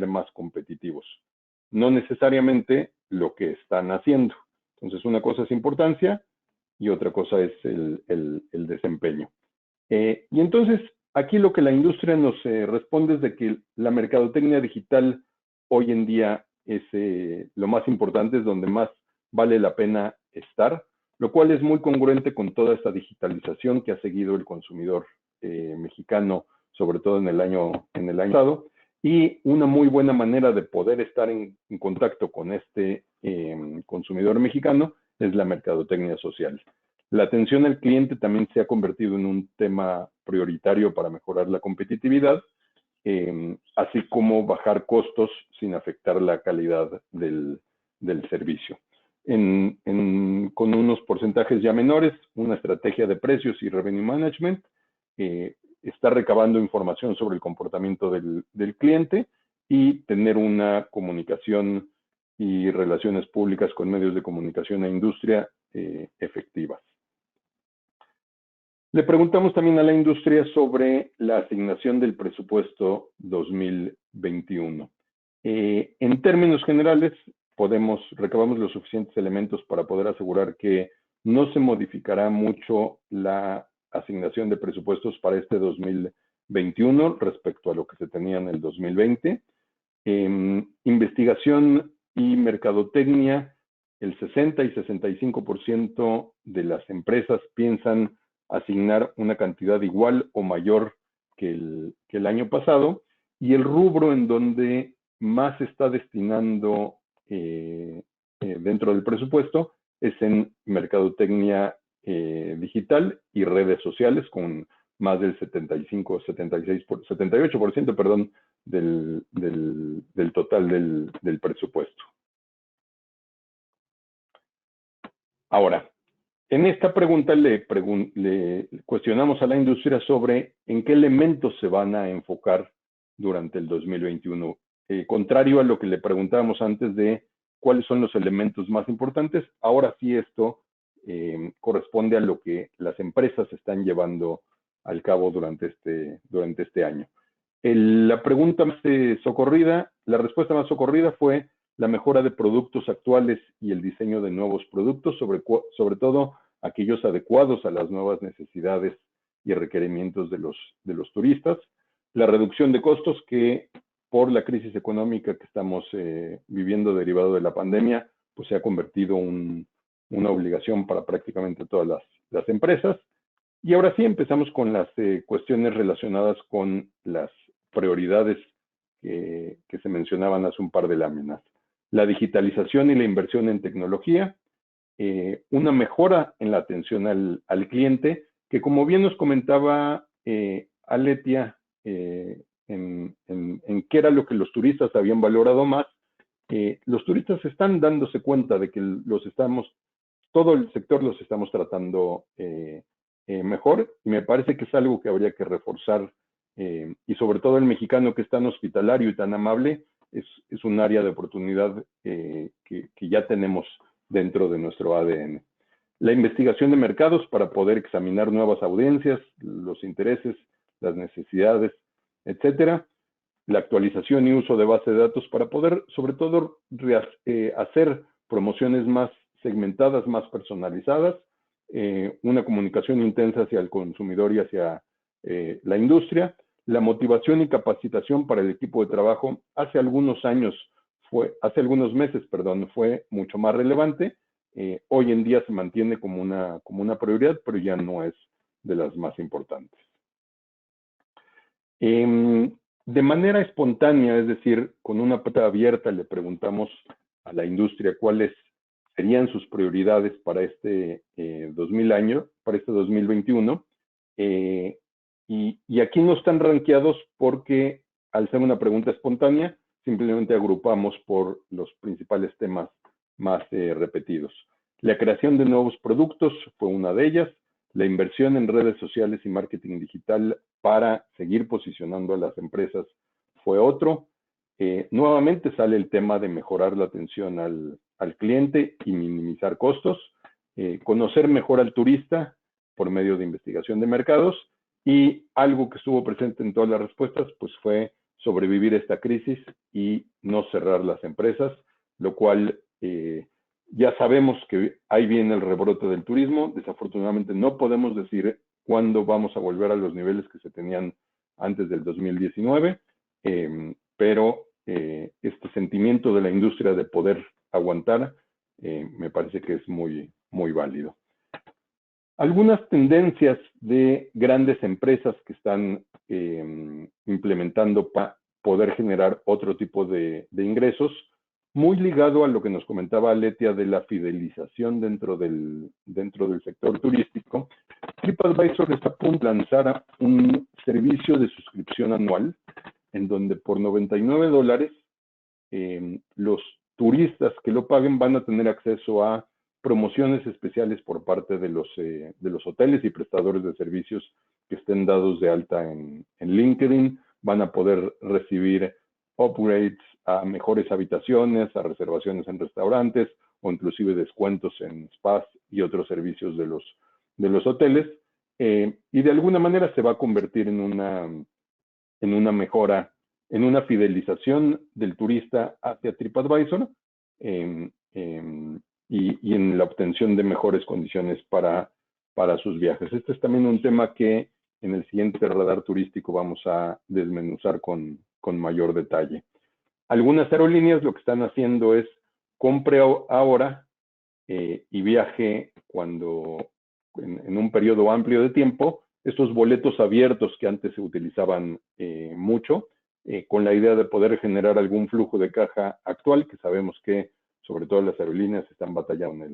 más competitivos. No necesariamente lo que están haciendo. Entonces, una cosa es importancia y otra cosa es el desempeño. Y entonces, aquí lo que la industria nos responde es de que la mercadotecnia digital hoy en día es lo más importante, es donde más vale la pena estar, lo cual es muy congruente con toda esta digitalización que ha seguido el consumidor mexicano, sobre todo en el año pasado, y una muy buena manera de poder estar en contacto con este consumidor mexicano es la mercadotecnia social. La atención al cliente también se ha convertido en un tema prioritario para mejorar la competitividad, así como bajar costos sin afectar la calidad del servicio. Con unos porcentajes ya menores, una estrategia de precios y revenue management está recabando información sobre el comportamiento del cliente y tener una comunicación y relaciones públicas con medios de comunicación e industria efectivas. Le preguntamos también a la industria sobre la asignación del presupuesto 2021. En términos generales, recabamos los suficientes elementos para poder asegurar que no se modificará mucho la asignación de presupuestos para este 2021 respecto a lo que se tenía en el 2020. Investigación y mercadotecnia, el 60 y 65% de las empresas piensan asignar una cantidad igual o mayor que el año pasado, y el rubro en donde más se está destinando dentro del presupuesto es en mercadotecnia digital y redes sociales, con más del 78%, perdón, del total del presupuesto. Ahora, en esta pregunta le cuestionamos a la industria sobre en qué elementos se van a enfocar durante el 2021. Contrario a lo que le preguntábamos antes de cuáles son los elementos más importantes, ahora sí esto corresponde a lo que las empresas están llevando al cabo durante este año. La pregunta más socorrida, la respuesta más socorrida fue la mejora de productos actuales y el diseño de nuevos productos, sobre todo aquellos adecuados a las nuevas necesidades y requerimientos de los turistas, la reducción de costos que por la crisis económica que estamos viviendo derivado de la pandemia, pues se ha convertido una obligación para prácticamente todas las empresas. Y ahora sí empezamos con las cuestiones relacionadas con las prioridades que se mencionaban hace un par de láminas. La digitalización y la inversión en tecnología, una mejora en la atención al cliente, que como bien nos comentaba Aletia, en qué era lo que los turistas habían valorado más, los turistas están dándose cuenta de que todo el sector los estamos tratando mejor, y me parece que es algo que habría que reforzar, y sobre todo el mexicano que es tan hospitalario y tan amable, es un área de oportunidad que ya tenemos dentro de nuestro ADN. La investigación de mercados para poder examinar nuevas audiencias, los intereses, las necesidades, etcétera. La actualización y uso de base de datos para poder, sobre todo, hacer promociones más segmentadas, más personalizadas, una comunicación intensa hacia el consumidor y hacia la industria. La motivación y capacitación para el equipo de trabajo hace algunos meses, fue mucho más relevante. Hoy en día se mantiene como una prioridad, pero ya no es de las más importantes. De manera espontánea, es decir, con una puerta abierta, le preguntamos a la industria cuáles serían sus prioridades para este 2021. Y aquí no están rankeados porque, al ser una pregunta espontánea, simplemente agrupamos por los principales temas más repetidos. La creación de nuevos productos fue una de ellas. La inversión en redes sociales y marketing digital para seguir posicionando a las empresas fue otro. Nuevamente sale el tema de mejorar la atención al cliente y minimizar costos. Conocer mejor al turista por medio de investigación de mercados. Y algo que estuvo presente en todas las respuestas, pues fue sobrevivir esta crisis y no cerrar las empresas, lo cual Ya sabemos que ahí viene el rebrote del turismo. Desafortunadamente no podemos decir cuándo vamos a volver a los niveles que se tenían antes del 2019, pero este sentimiento de la industria de poder aguantar me parece que es muy, muy válido. Algunas tendencias de grandes empresas que están implementando para poder generar otro tipo de ingresos, muy ligado a lo que nos comentaba Letia de la fidelización dentro del sector turístico. TripAdvisor está a punto de lanzar un servicio de suscripción anual en donde por $99 los turistas que lo paguen van a tener acceso a promociones especiales por parte de los hoteles y prestadores de servicios que estén dados de alta en LinkedIn. Van a poder recibir upgrades a mejores habitaciones, a reservaciones en restaurantes o inclusive descuentos en spas y otros servicios de los hoteles. Y de alguna manera se va a convertir en una mejora, en una fidelización del turista hacia TripAdvisor y en la obtención de mejores condiciones para sus viajes. Este es también un tema que en el siguiente radar turístico vamos a desmenuzar con mayor detalle. Algunas aerolíneas lo que están haciendo es compre ahora y viaje cuando en un periodo amplio de tiempo, estos boletos abiertos que antes se utilizaban mucho, con la idea de poder generar algún flujo de caja actual, que sabemos que sobre todo las aerolíneas están batallando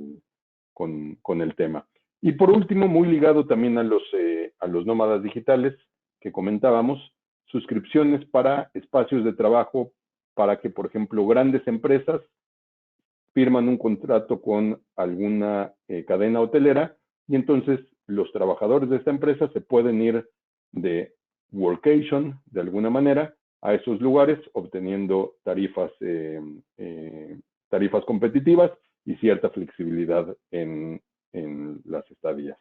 con el tema. Y por último, muy ligado también a los nómadas digitales que comentábamos, suscripciones para espacios de trabajo para que, por ejemplo, grandes empresas firman un contrato con alguna cadena hotelera y entonces los trabajadores de esta empresa se pueden ir de workation, de alguna manera, a esos lugares, obteniendo tarifas competitivas y cierta flexibilidad en las estadías.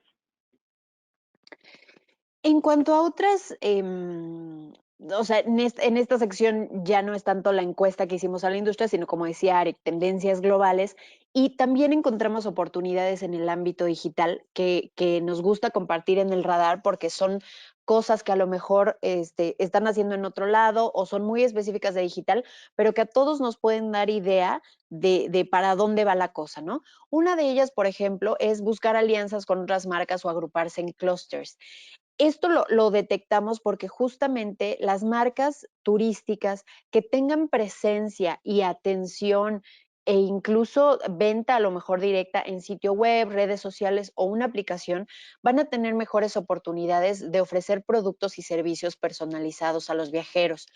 En cuanto a otras, o sea, en esta sección ya no es tanto la encuesta que hicimos a la industria, sino como decía Arik, tendencias globales, y también encontramos oportunidades en el ámbito digital que nos gusta compartir en el radar porque son cosas que a lo mejor están haciendo en otro lado o son muy específicas de digital, pero que a todos nos pueden dar idea de para dónde va la cosa, ¿no? Una de ellas, por ejemplo, es buscar alianzas con otras marcas o agruparse en clusters. Esto lo detectamos porque justamente las marcas turísticas que tengan presencia y atención e incluso venta a lo mejor directa en sitio web, redes sociales o una aplicación, van a tener mejores oportunidades de ofrecer productos y servicios personalizados a los viajeros.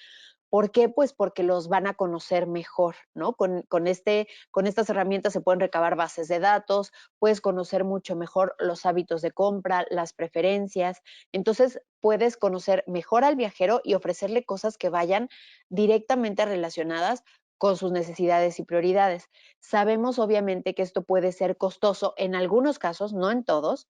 ¿Por qué? Pues porque los van a conocer mejor, ¿no? Con estas herramientas se pueden recabar bases de datos, puedes conocer mucho mejor los hábitos de compra, las preferencias. Entonces, puedes conocer mejor al viajero y ofrecerle cosas que vayan directamente relacionadas con sus necesidades y prioridades. Sabemos obviamente que esto puede ser costoso en algunos casos, no en todos,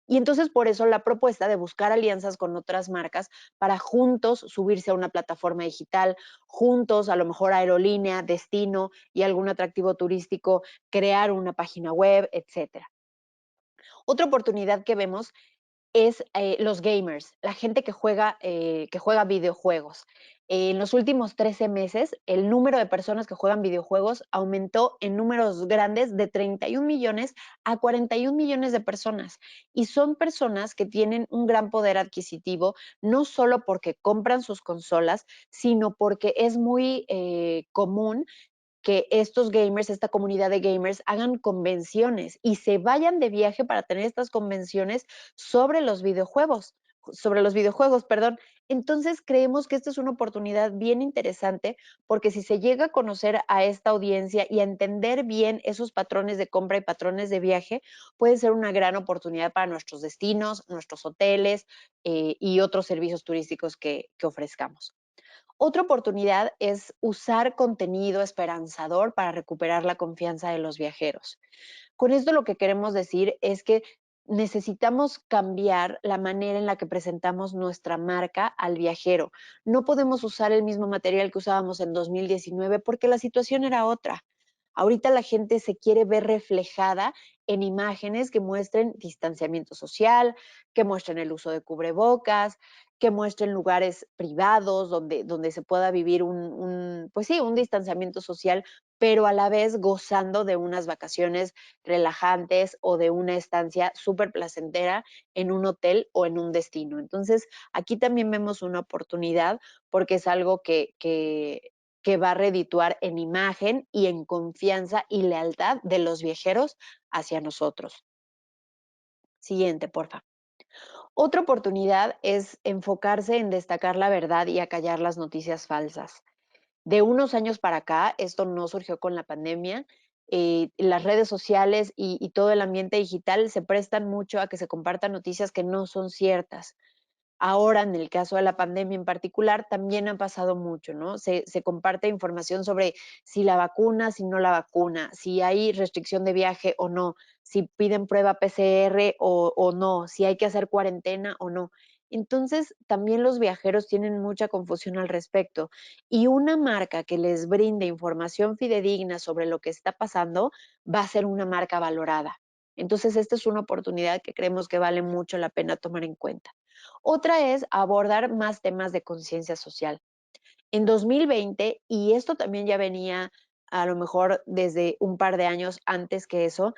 y entonces por eso la propuesta de buscar alianzas con otras marcas para juntos subirse a una plataforma digital, juntos a lo mejor aerolínea, destino y algún atractivo turístico, crear una página web, etcétera. Otra oportunidad que vemos es los gamers, la gente que juega videojuegos. En los últimos 13 meses, el número de personas que juegan videojuegos aumentó en números grandes de 31 millones a 41 millones de personas. Y son personas que tienen un gran poder adquisitivo, no solo porque compran sus consolas, sino porque es muy común que estos gamers, esta comunidad de gamers, hagan convenciones y se vayan de viaje para tener estas convenciones sobre los videojuegos, perdón. Entonces creemos que esta es una oportunidad bien interesante porque si se llega a conocer a esta audiencia y a entender bien esos patrones de compra y patrones de viaje, puede ser una gran oportunidad para nuestros destinos, nuestros hoteles y otros servicios turísticos que ofrezcamos. Otra oportunidad es usar contenido esperanzador para recuperar la confianza de los viajeros. Con esto lo que queremos decir es que necesitamos cambiar la manera en la que presentamos nuestra marca al viajero. No podemos usar el mismo material que usábamos en 2019 porque la situación era otra. Ahorita la gente se quiere ver reflejada en imágenes que muestren distanciamiento social, que muestren el uso de cubrebocas, que muestren lugares privados donde se pueda vivir pues sí, un distanciamiento social, pero a la vez gozando de unas vacaciones relajantes o de una estancia súper placentera en un hotel o en un destino. Entonces, aquí también vemos una oportunidad porque es algo que va a redituar en imagen y en confianza y lealtad de los viajeros hacia nosotros. Siguiente, porfa. Otra oportunidad es enfocarse en destacar la verdad y acallar las noticias falsas. De unos años para acá, esto no surgió con la pandemia, las redes sociales y todo el ambiente digital se prestan mucho a que se compartan noticias que no son ciertas. Ahora, en el caso de la pandemia en particular, también ha pasado mucho, ¿no? Se comparte información sobre si la vacuna, si no la vacuna, si hay restricción de viaje o no, si piden prueba PCR o no, si hay que hacer cuarentena o no. Entonces, también los viajeros tienen mucha confusión al respecto. Y una marca que les brinde información fidedigna sobre lo que está pasando va a ser una marca valorada. Entonces, esta es una oportunidad que creemos que vale mucho la pena tomar en cuenta. Otra es abordar más temas de conciencia social. En 2020, y esto también ya venía a lo mejor desde un par de años antes que eso,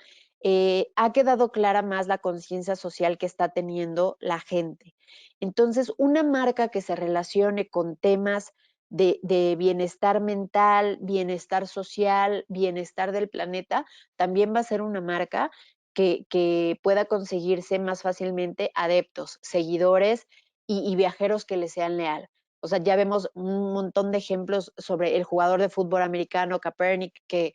ha quedado clara más la conciencia social que está teniendo la gente. Entonces, una marca que se relacione con temas de bienestar mental, bienestar social, bienestar del planeta, también va a ser una marca que pueda conseguirse más fácilmente adeptos, seguidores y viajeros que le sean leal. O sea, ya vemos un montón de ejemplos sobre el jugador de fútbol americano, Kaepernick, que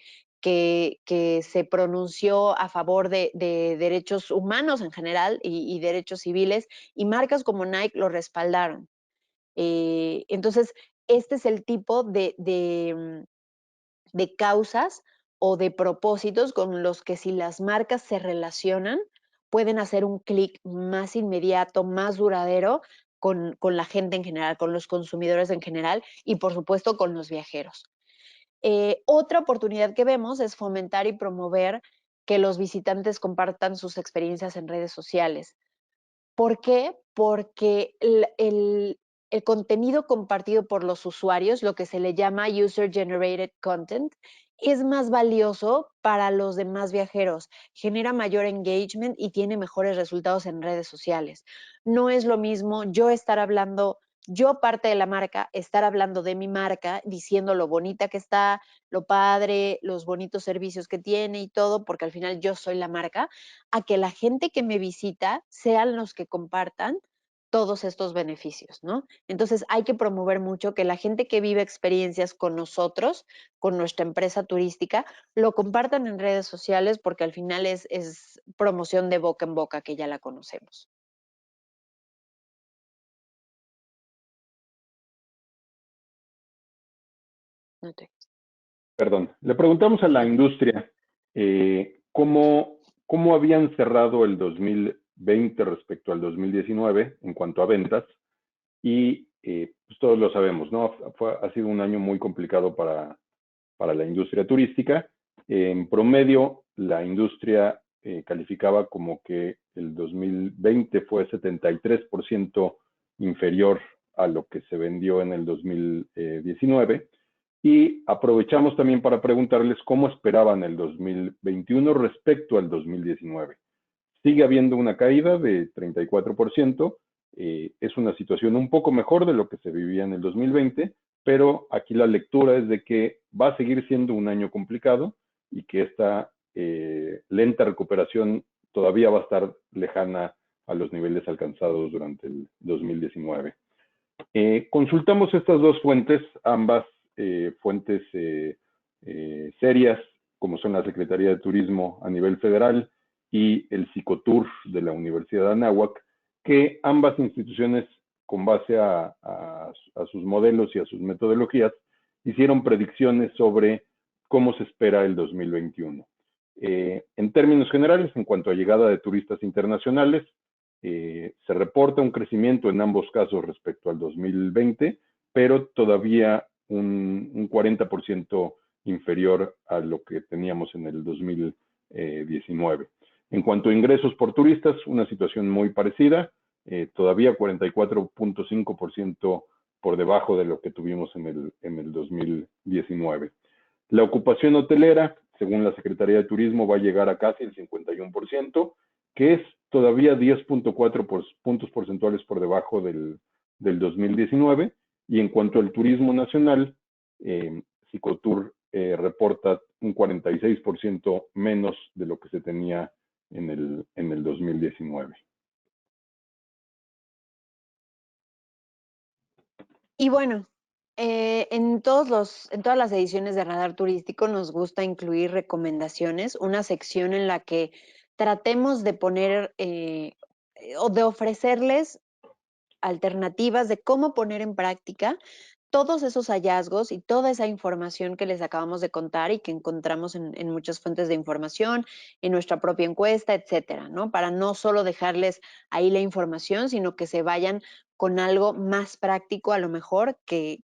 se pronunció a favor de derechos humanos en general y derechos civiles, y marcas como Nike lo respaldaron. Entonces, este es el tipo de causas o de propósitos con los que si las marcas se relacionan, pueden hacer un clic más inmediato, más duradero con la gente en general, con los consumidores en general y por supuesto con los viajeros. Otra oportunidad que vemos es fomentar y promover que los visitantes compartan sus experiencias en redes sociales. ¿Por qué? Porque el contenido compartido por los usuarios, lo que se le llama User Generated Content, es más valioso para los demás viajeros, genera mayor engagement y tiene mejores resultados en redes sociales. No es lo mismo yo estar hablando, yo parte de la marca, estar hablando de mi marca, diciendo lo bonita que está, lo padre, los bonitos servicios que tiene y todo, porque al final yo soy la marca, a que la gente que me visita sean los que compartan todos estos beneficios, ¿no? Entonces hay que promover mucho que la gente que vive experiencias con nosotros, con nuestra empresa turística, lo compartan en redes sociales porque al final es promoción de boca en boca que ya la conocemos. No te... Perdón, le preguntamos a la industria cómo habían cerrado el 2020 respecto al 2019 en cuanto a ventas y pues todos lo sabemos, ¿no? Ha sido un año muy complicado para la industria turística. En promedio, la industria calificaba como que el 2020 fue 73% inferior a lo que se vendió en el 2019. Y aprovechamos también para preguntarles cómo esperaban el 2021 respecto al 2019. Sigue habiendo una caída de 34%, es una situación un poco mejor de lo que se vivía en el 2020, pero aquí la lectura es de que va a seguir siendo un año complicado y que esta lenta recuperación todavía va a estar lejana a los niveles alcanzados durante el 2019. Consultamos estas dos fuentes, ambas fuentes serias, como son la Secretaría de Turismo a nivel federal y el Psicotour de la Universidad de Anáhuac, que ambas instituciones, con base a sus modelos y a sus metodologías, hicieron predicciones sobre cómo se espera el 2021. En términos generales, en cuanto a llegada de turistas internacionales, se reporta un crecimiento en ambos casos respecto al 2020, pero todavía un 40% inferior a lo que teníamos en el 2019. En cuanto a ingresos por turistas, una situación muy parecida, todavía 44.5% por debajo de lo que tuvimos en el 2019. La ocupación hotelera, según la Secretaría de Turismo, va a llegar a casi el 51%, que es todavía 10.4 puntos porcentuales por debajo del 2019. Y en cuanto al turismo nacional, Cicotur reporta un 46% menos de lo que se tenía en el 2019. Y bueno, en todas las ediciones de Radar Turístico nos gusta incluir recomendaciones, una sección en la que tratemos de poner o de ofrecerles alternativas de cómo poner en práctica todos esos hallazgos y toda esa información que les acabamos de contar y que encontramos en muchas fuentes de información, en nuestra propia encuesta, etcétera, ¿no? Para no solo dejarles ahí la información, sino que se vayan con algo más práctico a lo mejor que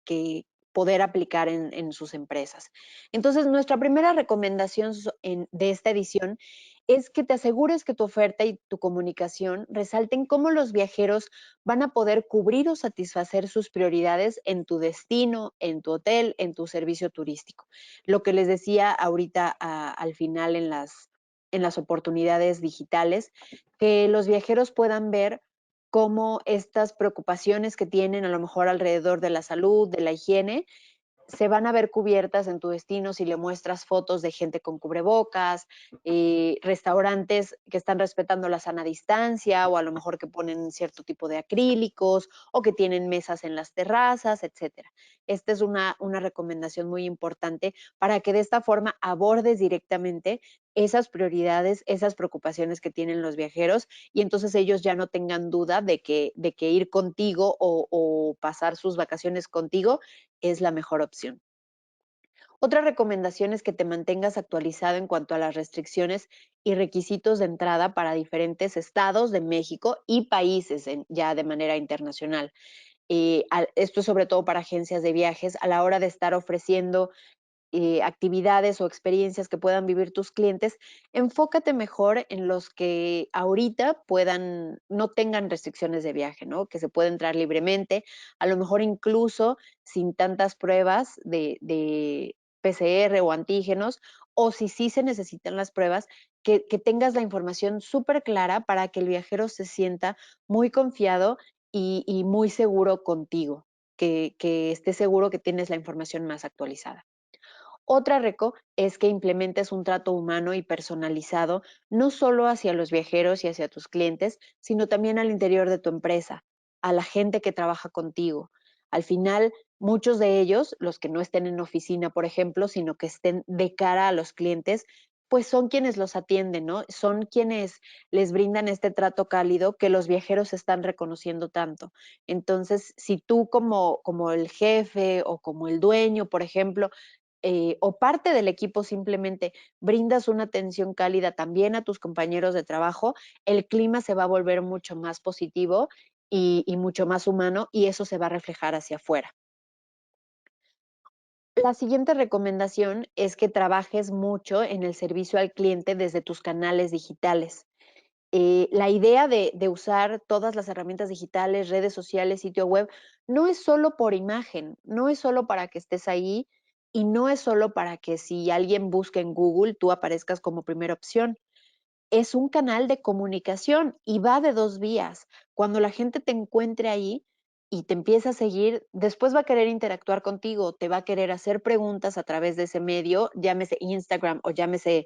poder aplicar en sus empresas. Entonces, nuestra primera recomendación de esta edición es que te asegures que tu oferta y tu comunicación resalten cómo los viajeros van a poder cubrir o satisfacer sus prioridades en tu destino, en tu hotel, en tu servicio turístico. Lo que les decía ahorita al final en las oportunidades digitales, que los viajeros puedan ver cómo estas preocupaciones que tienen a lo mejor alrededor de la salud, de la higiene, se van a ver cubiertas en tu destino si le muestras fotos de gente con cubrebocas, restaurantes que están respetando la sana distancia o a lo mejor que ponen cierto tipo de acrílicos o que tienen mesas en las terrazas, etcétera. Esta es una recomendación muy importante para que de esta forma abordes directamente esas prioridades, esas preocupaciones que tienen los viajeros y entonces ellos ya no tengan duda de que ir contigo o pasar sus vacaciones contigo es la mejor opción. Otra recomendación es que te mantengas actualizado en cuanto a las restricciones y requisitos de entrada para diferentes estados de México y países ya de manera internacional. Esto es sobre todo para agencias de viajes a la hora de estar ofreciendo actividades o experiencias que puedan vivir tus clientes, enfócate mejor en los que ahorita no tengan restricciones de viaje, ¿no? Que se puede entrar libremente, a lo mejor incluso sin tantas pruebas de PCR o antígenos, o si sí se necesitan las pruebas, que tengas la información súper clara para que el viajero se sienta muy confiado y muy seguro contigo, que esté seguro que tienes la información más actualizada. Otra reco es que implementes un trato humano y personalizado, no solo hacia los viajeros y hacia tus clientes, sino también al interior de tu empresa, a la gente que trabaja contigo. Al final, muchos de ellos, los que no estén en oficina, por ejemplo, sino que estén de cara a los clientes, pues son quienes los atienden, ¿no? Son quienes les brindan este trato cálido que los viajeros están reconociendo tanto. Entonces, si tú como el jefe o como el dueño, por ejemplo, o parte del equipo simplemente brindas una atención cálida también a tus compañeros de trabajo, el clima se va a volver mucho más positivo y mucho más humano y eso se va a reflejar hacia afuera. La siguiente recomendación es que trabajes mucho en el servicio al cliente desde tus canales digitales. La idea de usar todas las herramientas digitales, redes sociales, sitio web, no es solo por imagen, no es solo para que estés ahí y no es solo para que si alguien busca en Google, tú aparezcas como primera opción. Es un canal de comunicación y va de dos vías. Cuando la gente te encuentre ahí y te empieza a seguir, después va a querer interactuar contigo, te va a querer hacer preguntas a través de ese medio, llámese Instagram o llámese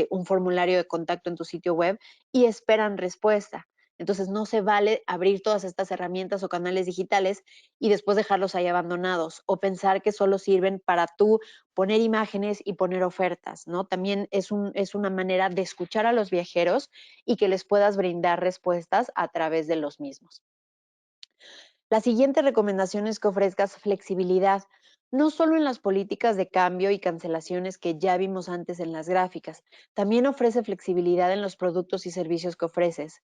un formulario de contacto en tu sitio web y esperan respuesta. Entonces no se vale abrir todas estas herramientas o canales digitales y después dejarlos ahí abandonados o pensar que solo sirven para tú poner imágenes y poner ofertas, ¿no? También es una manera de escuchar a los viajeros y que les puedas brindar respuestas a través de los mismos. La siguiente recomendación es que ofrezcas flexibilidad, no solo en las políticas de cambio y cancelaciones que ya vimos antes en las gráficas, también ofrece flexibilidad en los productos y servicios que ofreces.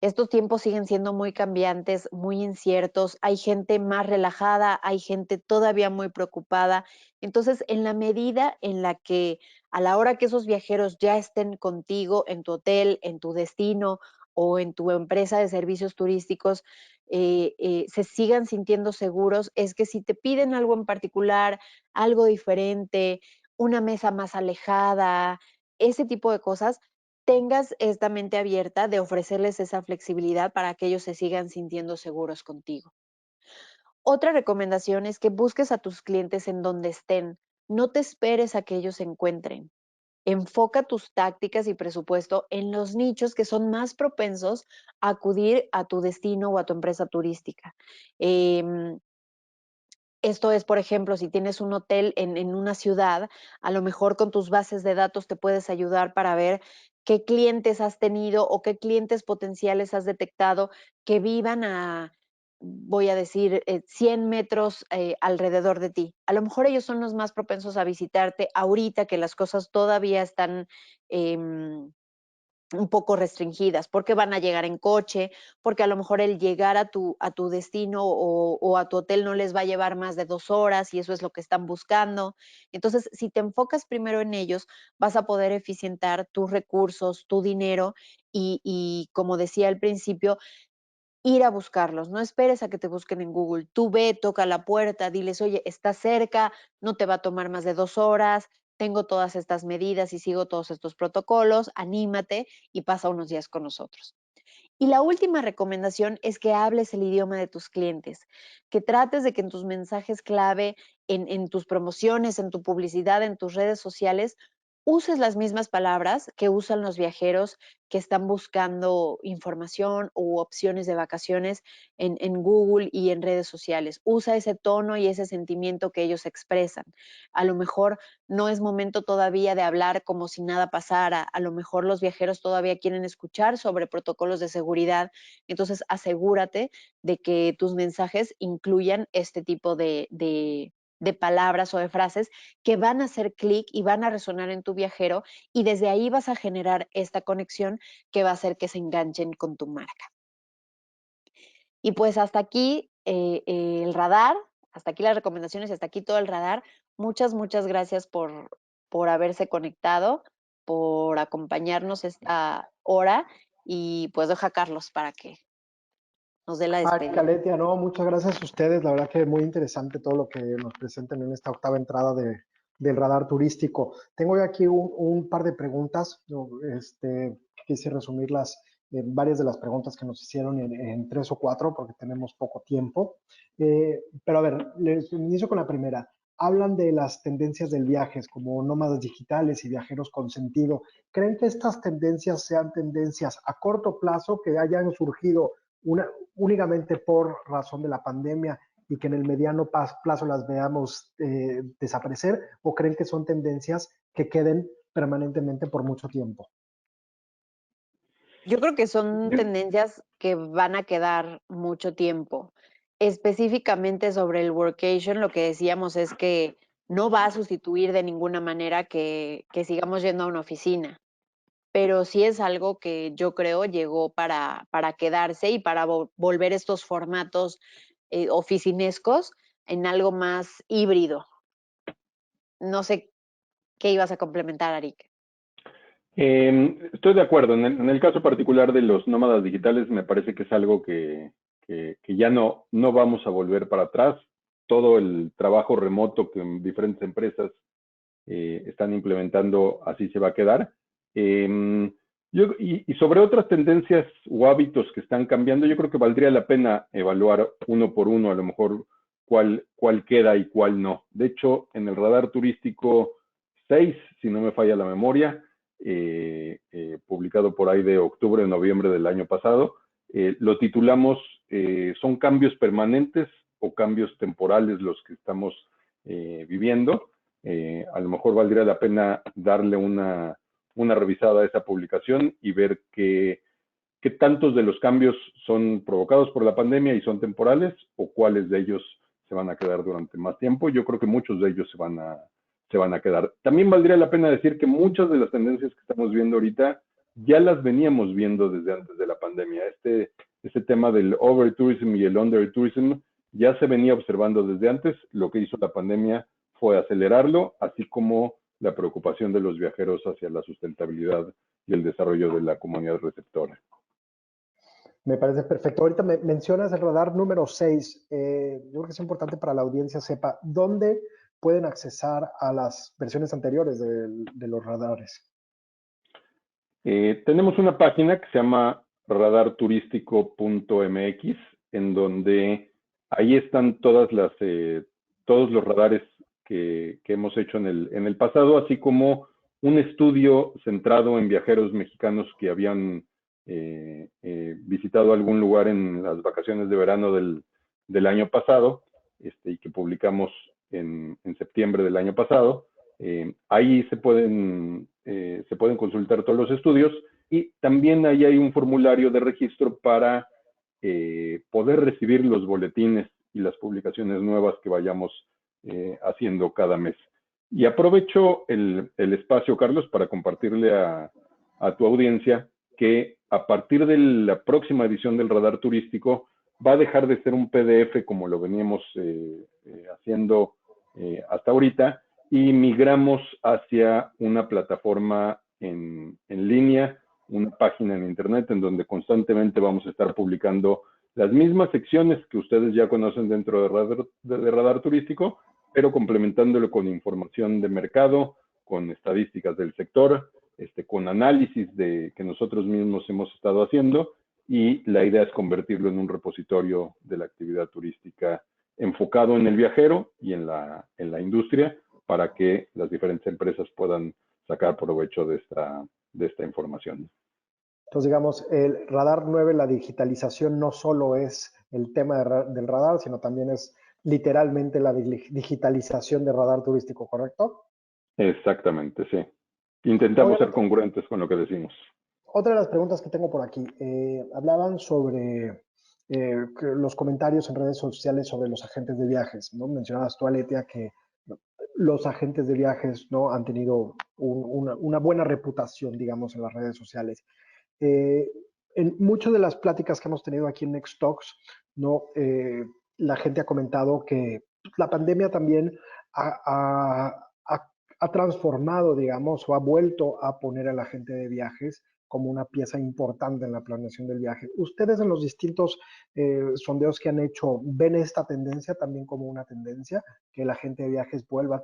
Estos tiempos siguen siendo muy cambiantes, muy inciertos, hay gente más relajada, hay gente todavía muy preocupada. Entonces, en la medida en la que a la hora que esos viajeros ya estén contigo en tu hotel, en tu destino o en tu empresa de servicios turísticos, se sigan sintiendo seguros, es que si te piden algo en particular, algo diferente, una mesa más alejada, ese tipo de cosas, tengas esta mente abierta de ofrecerles esa flexibilidad para que ellos se sigan sintiendo seguros contigo. Otra recomendación es que busques a tus clientes en donde estén. No te esperes a que ellos se encuentren. Enfoca tus tácticas y presupuesto en los nichos que son más propensos a acudir a tu destino o a tu empresa turística. Em, Esto es, por ejemplo, si tienes un hotel en una ciudad, a lo mejor con tus bases de datos te puedes ayudar para ver qué clientes has tenido o qué clientes potenciales has detectado que vivan a, voy a decir, 100 metros alrededor de ti. A lo mejor ellos son los más propensos a visitarte ahorita que las cosas todavía están un poco restringidas, porque van a llegar en coche, porque a lo mejor el llegar a tu destino o a tu hotel no les va a llevar más de 2 horas y eso es lo que están buscando. Entonces, si te enfocas primero en ellos, vas a poder eficientar tus recursos, tu dinero y como decía al principio, ir a buscarlos. No esperes a que te busquen en Google. Tú ve, toca la puerta, diles, oye, está cerca, no te va a tomar más de 2 horas, tengo todas estas medidas y sigo todos estos protocolos, anímate y pasa unos días con nosotros. Y la última recomendación es que hables el idioma de tus clientes, que trates de que en tus mensajes clave, en tus promociones, en tu publicidad, en tus redes sociales, uses las mismas palabras que usan los viajeros que están buscando información u opciones de vacaciones en Google y en redes sociales. Usa ese tono y ese sentimiento que ellos expresan. A lo mejor no es momento todavía de hablar como si nada pasara. A lo mejor los viajeros todavía quieren escuchar sobre protocolos de seguridad. Entonces, asegúrate de que tus mensajes incluyan este tipo de palabras o de frases que van a hacer clic y van a resonar en tu viajero y desde ahí vas a generar esta conexión que va a hacer que se enganchen con tu marca. Y pues hasta aquí el radar, hasta aquí las recomendaciones y hasta aquí todo el radar. Muchas, muchas gracias por haberse conectado, por acompañarnos esta hora y pues dejo a Carlos para que nos dé la despedida. Kaletia, no, muchas gracias a ustedes. La verdad que muy interesante todo lo que nos presentan en esta octava entrada del radar turístico. Tengo aquí un par de preguntas. Quise resumirlas en varias de las preguntas que nos hicieron en 3 o 4 porque tenemos poco tiempo. Pero a ver, les inicio con la primera. Hablan de las tendencias del viaje como nómadas digitales y viajeros con sentido. ¿Creen que estas tendencias sean tendencias a corto plazo que hayan surgido únicamente por razón de la pandemia y que en el mediano plazo las veamos desaparecer, o creen que son tendencias que queden permanentemente por mucho tiempo? Yo creo que son tendencias que van a quedar mucho tiempo. Específicamente sobre el workation, lo que decíamos es que no va a sustituir de ninguna manera que sigamos yendo a una oficina, pero sí es algo que yo creo llegó para quedarse y para volver estos formatos oficinescos en algo más híbrido. No sé qué ibas a complementar, Arik. Estoy de acuerdo. En el caso particular de los nómadas digitales, me parece que es algo que ya no vamos a volver para atrás. Todo el trabajo remoto que diferentes empresas están implementando, así se va a quedar. Y sobre otras tendencias o hábitos que están cambiando, yo creo que valdría la pena evaluar uno por uno, a lo mejor cuál queda y cuál no. De hecho, en el radar turístico 6, si no me falla la memoria, publicado por ahí de octubre o noviembre del año pasado, lo titulamos ¿son cambios permanentes o cambios temporales los que estamos viviendo? A lo mejor valdría la pena darle una revisada a esa publicación y ver qué tantos de los cambios son provocados por la pandemia y son temporales o cuáles de ellos se van a quedar durante más tiempo. Yo creo que muchos de ellos se van a quedar. También valdría la pena decir que muchas de las tendencias que estamos viendo ahorita ya las veníamos viendo desde antes de la pandemia. Este tema del over-tourism y el under-tourism ya se venía observando desde antes. Lo que hizo la pandemia fue acelerarlo, así como la preocupación de los viajeros hacia la sustentabilidad y el desarrollo de la comunidad receptora. Me parece perfecto. Ahorita mencionas el radar número 6. Yo creo que es importante para la audiencia sepa dónde pueden accesar a las versiones anteriores de los radares. Tenemos una página que se llama radarturístico.mx, en donde ahí están todos los radares que hemos hecho en el pasado, así como un estudio centrado en viajeros mexicanos que habían visitado algún lugar en las vacaciones de verano del año pasado, y que publicamos en septiembre del año pasado. Ahí se pueden consultar todos los estudios, y también ahí hay un formulario de registro para poder recibir los boletines y las publicaciones nuevas que vayamos haciendo cada mes. Y aprovecho el espacio, Carlos, para compartirle a tu audiencia que a partir de la próxima edición del Radar Turístico va a dejar de ser un PDF como lo veníamos haciendo hasta ahorita, y migramos hacia una plataforma en línea, una página en internet en donde constantemente vamos a estar publicando las mismas secciones que ustedes ya conocen dentro de Radar Turístico, pero complementándolo con información de mercado, con estadísticas del sector, con análisis que nosotros mismos hemos estado haciendo, y la idea es convertirlo en un repositorio de la actividad turística enfocado en el viajero y en la industria, para que las diferentes empresas puedan sacar provecho de esta información. Entonces, digamos, el radar 9, la digitalización no solo es el tema del radar, sino también es literalmente la digitalización del radar turístico, ¿correcto? Exactamente, sí. Intentamos ser congruentes con lo que decimos. Otra de las preguntas que tengo por aquí, hablaban sobre los comentarios en redes sociales sobre los agentes de viajes, ¿no? Mencionabas tú, Aletia, que los agentes de viajes, ¿no?, han tenido una buena reputación, digamos, en las redes sociales. En muchas de las pláticas que hemos tenido aquí en Next Talks, ¿no? La gente ha comentado que la pandemia también ha transformado, digamos, o ha vuelto a poner al agente de viajes como una pieza importante en la planeación del viaje. ¿Ustedes en los distintos sondeos que han hecho ven esta tendencia también como una tendencia, que el agente de viajes vuelva a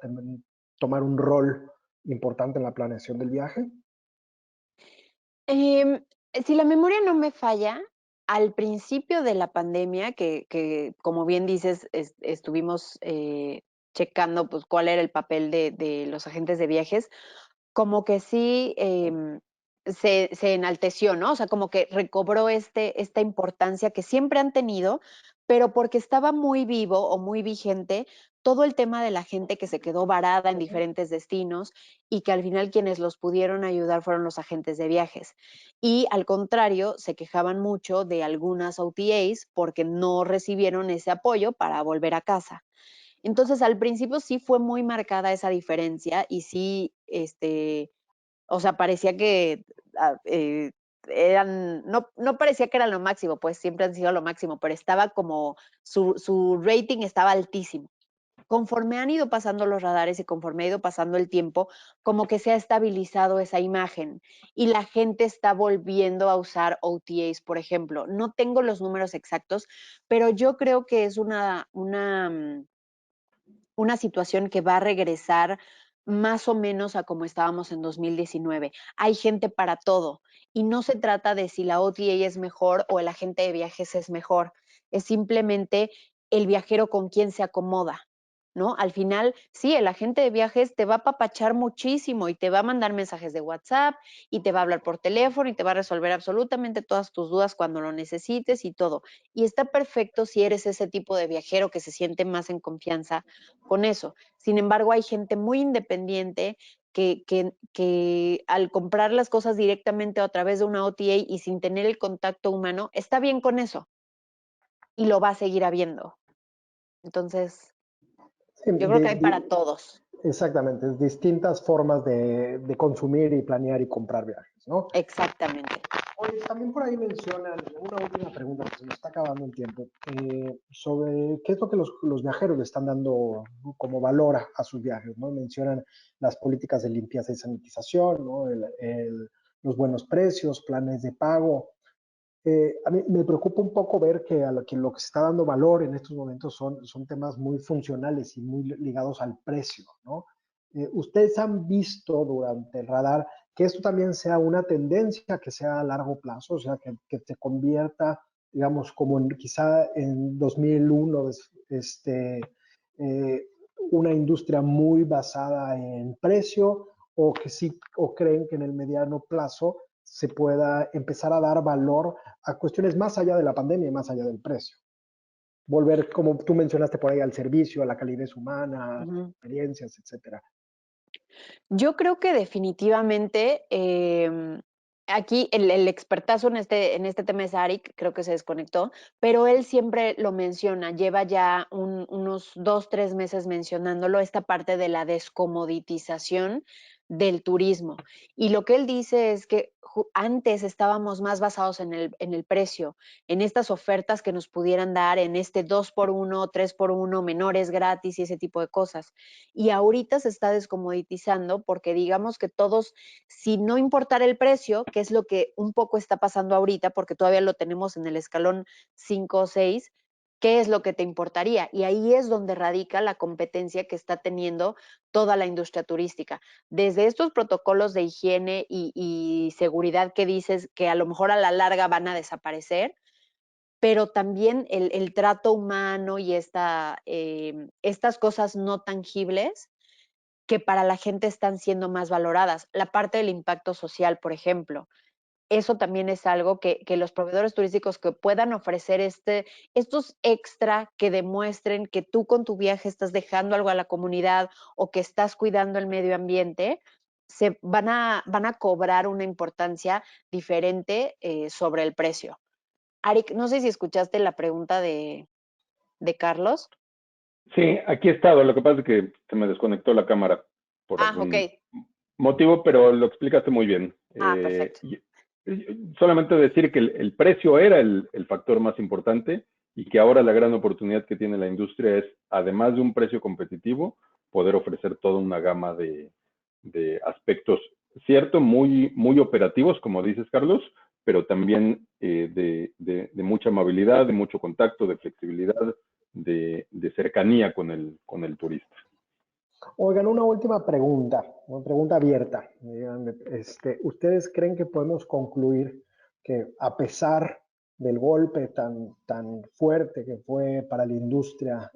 tomar un rol importante en la planeación del viaje? Si la memoria no me falla, al principio de la pandemia, que como bien dices, estuvimos checando pues, cuál era el papel de los agentes de viajes, como que sí se enalteció, ¿no? O sea, como que recobró esta importancia que siempre han tenido, pero porque estaba muy vivo o muy vigente todo el tema de la gente que se quedó varada en diferentes destinos, y que al final quienes los pudieron ayudar fueron los agentes de viajes. Y al contrario, se quejaban mucho de algunas OTAs porque no recibieron ese apoyo para volver a casa. Entonces, al principio sí fue muy marcada esa diferencia, y sí, o sea, parecía que no parecía que eran lo máximo, pues siempre han sido lo máximo, pero estaba como, su rating estaba altísimo. Conforme han ido pasando los radares y conforme ha ido pasando el tiempo, como que se ha estabilizado esa imagen, y la gente está volviendo a usar OTAs, por ejemplo. No tengo los números exactos, pero yo creo que es una situación que va a regresar más o menos a como estábamos en 2019. Hay gente para todo, y no se trata de si la OTA es mejor o el agente de viajes es mejor. Es simplemente el viajero con quien se acomoda, ¿no? Al final, sí, el agente de viajes te va a apapachar muchísimo y te va a mandar mensajes de WhatsApp y te va a hablar por teléfono y te va a resolver absolutamente todas tus dudas cuando lo necesites y todo. Y está perfecto si eres ese tipo de viajero que se siente más en confianza con eso. Sin embargo, hay gente muy independiente que al comprar las cosas directamente a través de una OTA y sin tener el contacto humano, está bien con eso y lo va a seguir habiendo. Entonces, Sí, yo creo que hay para todos. Exactamente, distintas formas de consumir y planear y comprar viajes, ¿no? Exactamente. Oye, también por ahí mencionan una última pregunta, que se nos está acabando el tiempo, sobre qué es lo que los viajeros le están dando como valor a sus viajes, ¿no? Mencionan las políticas de limpieza y sanitización, ¿no? Los buenos precios, planes de pago. A mí me preocupa un poco ver que lo que se está dando valor en estos momentos son temas muy funcionales y muy ligados al precio, ¿no? ¿Ustedes han visto durante el radar que esto también sea una tendencia que sea a largo plazo, o sea, que se convierta, digamos, como quizá en 2001, eh, una industria muy basada en precio, o que sí, o creen que en el mediano plazo se pueda empezar a dar valor a cuestiones más allá de la pandemia y más allá del precio? Volver, como tú mencionaste por ahí, al servicio, a la calidez humana, Ujú. experiencias, etcétera. Yo creo que definitivamente aquí el expertazo en este tema es Arik, creo que se desconectó, pero él siempre lo menciona, lleva ya unos 2, 3 meses mencionándolo, esta parte de la descomoditización del turismo. Y lo que él dice es que antes estábamos más basados en el precio, en estas ofertas que nos pudieran dar, en este 2x1, 3x1, menores gratis y ese tipo de cosas. Y ahorita se está descomoditizando porque digamos que todos, si no importara el precio, que es lo que un poco está pasando ahorita, porque todavía lo tenemos en el escalón 5 o 6, ¿qué es lo que te importaría? Y ahí es donde radica la competencia que está teniendo toda la industria turística. Desde estos protocolos de higiene y seguridad que dices que a lo mejor a la larga van a desaparecer, pero también el trato humano y estas cosas no tangibles que para la gente están siendo más valoradas. La parte del impacto social, por ejemplo. Eso también es algo que los proveedores turísticos que puedan ofrecer estos extra que demuestren que tú con tu viaje estás dejando algo a la comunidad o que estás cuidando el medio ambiente, se van a cobrar una importancia diferente sobre el precio. Arik, no sé si escuchaste la pregunta de Carlos. Sí, aquí he estado. Lo que pasa es que se me desconectó la cámara por Ah, ok. algún motivo, pero lo explicaste muy bien. Ah, perfecto. Solamente decir que el precio era el factor más importante y que ahora la gran oportunidad que tiene la industria es, además de un precio competitivo, poder ofrecer toda una gama de aspectos, cierto, muy, muy operativos, como dices, Carlos, pero también de mucha amabilidad, de mucho contacto, de flexibilidad, de cercanía con el turista. Oigan, una pregunta abierta. ¿Ustedes creen que podemos concluir que a pesar del golpe tan fuerte que fue para la industria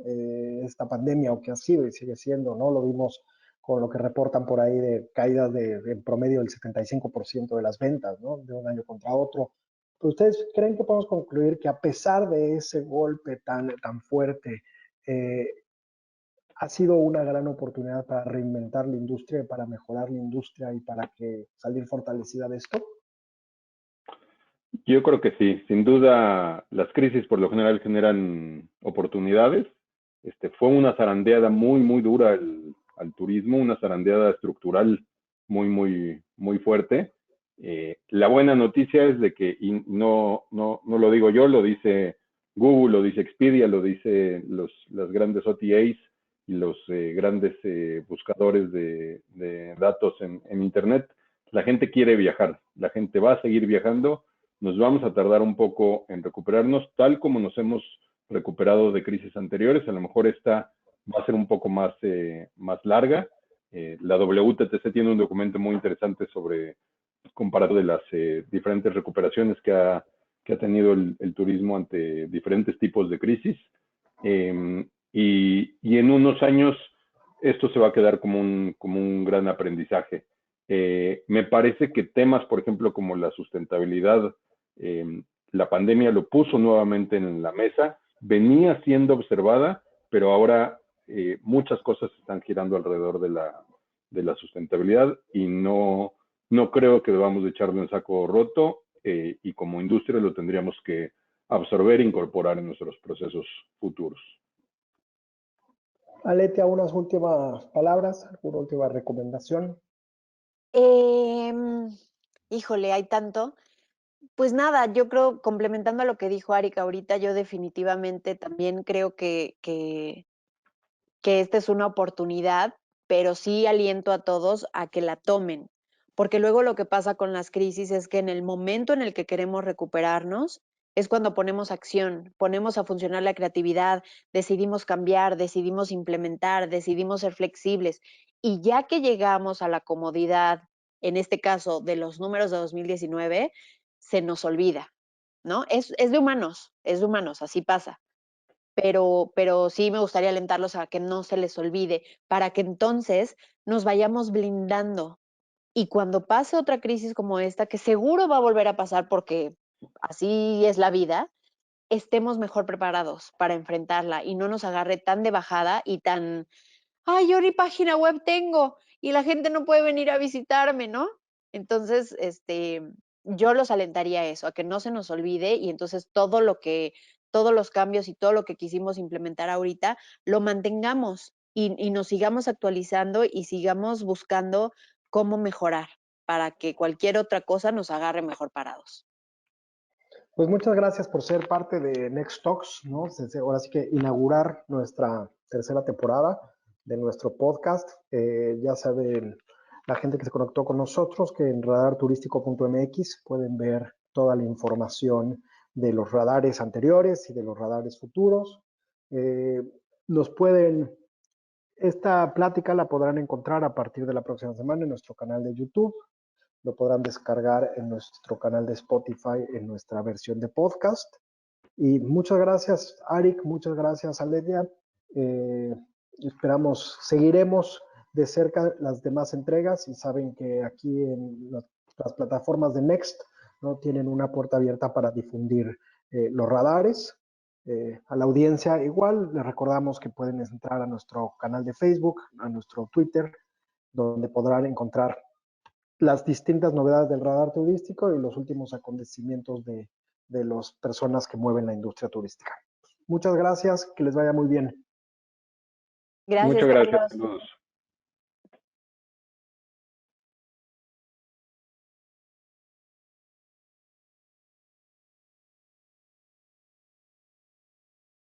esta pandemia, o que ha sido y sigue siendo, ¿no? Lo vimos con lo que reportan por ahí de caídas en promedio del 75% de las ventas, ¿no? De un año contra otro. ¿Ustedes creen que podemos concluir que a pesar de ese golpe tan fuerte, eh, ha sido una gran oportunidad para reinventar la industria, para mejorar la industria y para que salir fortalecida de esto? Yo creo que sí, sin duda las crisis por lo general generan oportunidades. Fue una zarandeada muy, muy dura al turismo, una zarandeada estructural muy, muy, muy fuerte. La buena noticia es de que, y no lo digo yo, lo dice Google, lo dice Expedia, lo dice las grandes OTAs y los grandes buscadores de datos en Internet. La gente quiere viajar, la gente va a seguir viajando. Nos vamos a tardar un poco en recuperarnos, tal como nos hemos recuperado de crisis anteriores. A lo mejor esta va a ser un poco más larga. La WTTC tiene un documento muy interesante sobre comparado de las diferentes recuperaciones que ha tenido el turismo ante diferentes tipos de crisis. Y en unos años esto se va a quedar como un gran aprendizaje. Me parece que temas, por ejemplo, como la sustentabilidad, la pandemia lo puso nuevamente en la mesa, venía siendo observada, pero ahora muchas cosas están girando alrededor de la sustentabilidad y no creo que debamos de echarlo en saco roto y como industria lo tendríamos que absorber e incorporar en nuestros procesos futuros. Aletia, unas últimas palabras, alguna última recomendación. Híjole, hay tanto. Pues nada, yo creo, complementando a lo que dijo Arik ahorita, yo definitivamente también creo que esta es una oportunidad, pero sí aliento a todos a que la tomen, porque luego lo que pasa con las crisis es que en el momento en el que queremos recuperarnos es cuando ponemos acción, ponemos a funcionar la creatividad, decidimos cambiar, decidimos implementar, decidimos ser flexibles, y ya que llegamos a la comodidad, en este caso de los números de 2019, se nos olvida, ¿no? Es de humanos, así pasa, pero sí me gustaría alentarlos a que no se les olvide, para que entonces nos vayamos blindando. Y cuando pase otra crisis como esta, que seguro va a volver a pasar porque así es la vida, estemos mejor preparados para enfrentarla y no nos agarre tan de bajada y tan, ay, yo ni página web tengo y la gente no puede venir a visitarme, ¿no? Entonces, yo los alentaría a eso, a que no se nos olvide y entonces todos los cambios y todo lo que quisimos implementar ahorita, lo mantengamos y nos sigamos actualizando y sigamos buscando cómo mejorar para que cualquier otra cosa nos agarre mejor parados. Pues muchas gracias por ser parte de Next Talks, ¿no? Ahora sí que inaugurar nuestra tercera temporada de nuestro podcast. Ya saben la gente que se conectó con nosotros que en radarturístico.mx pueden ver toda la información de los radares anteriores y de los radares futuros. Nos pueden, esta plática la podrán encontrar a partir de la próxima semana en nuestro canal de YouTube. Lo podrán descargar en nuestro canal de Spotify en nuestra versión de podcast. Y muchas gracias, Arik, muchas gracias, Aledia. Seguiremos de cerca las demás entregas y saben que aquí en las plataformas de Next no tienen una puerta abierta para difundir los radares. A la audiencia igual, les recordamos que pueden entrar a nuestro canal de Facebook, a nuestro Twitter, donde podrán encontrar las distintas novedades del radar turístico y los últimos acontecimientos de las personas que mueven la industria turística. Muchas gracias, que les vaya muy bien. Gracias, Muchas gracias, Carlos. saludos.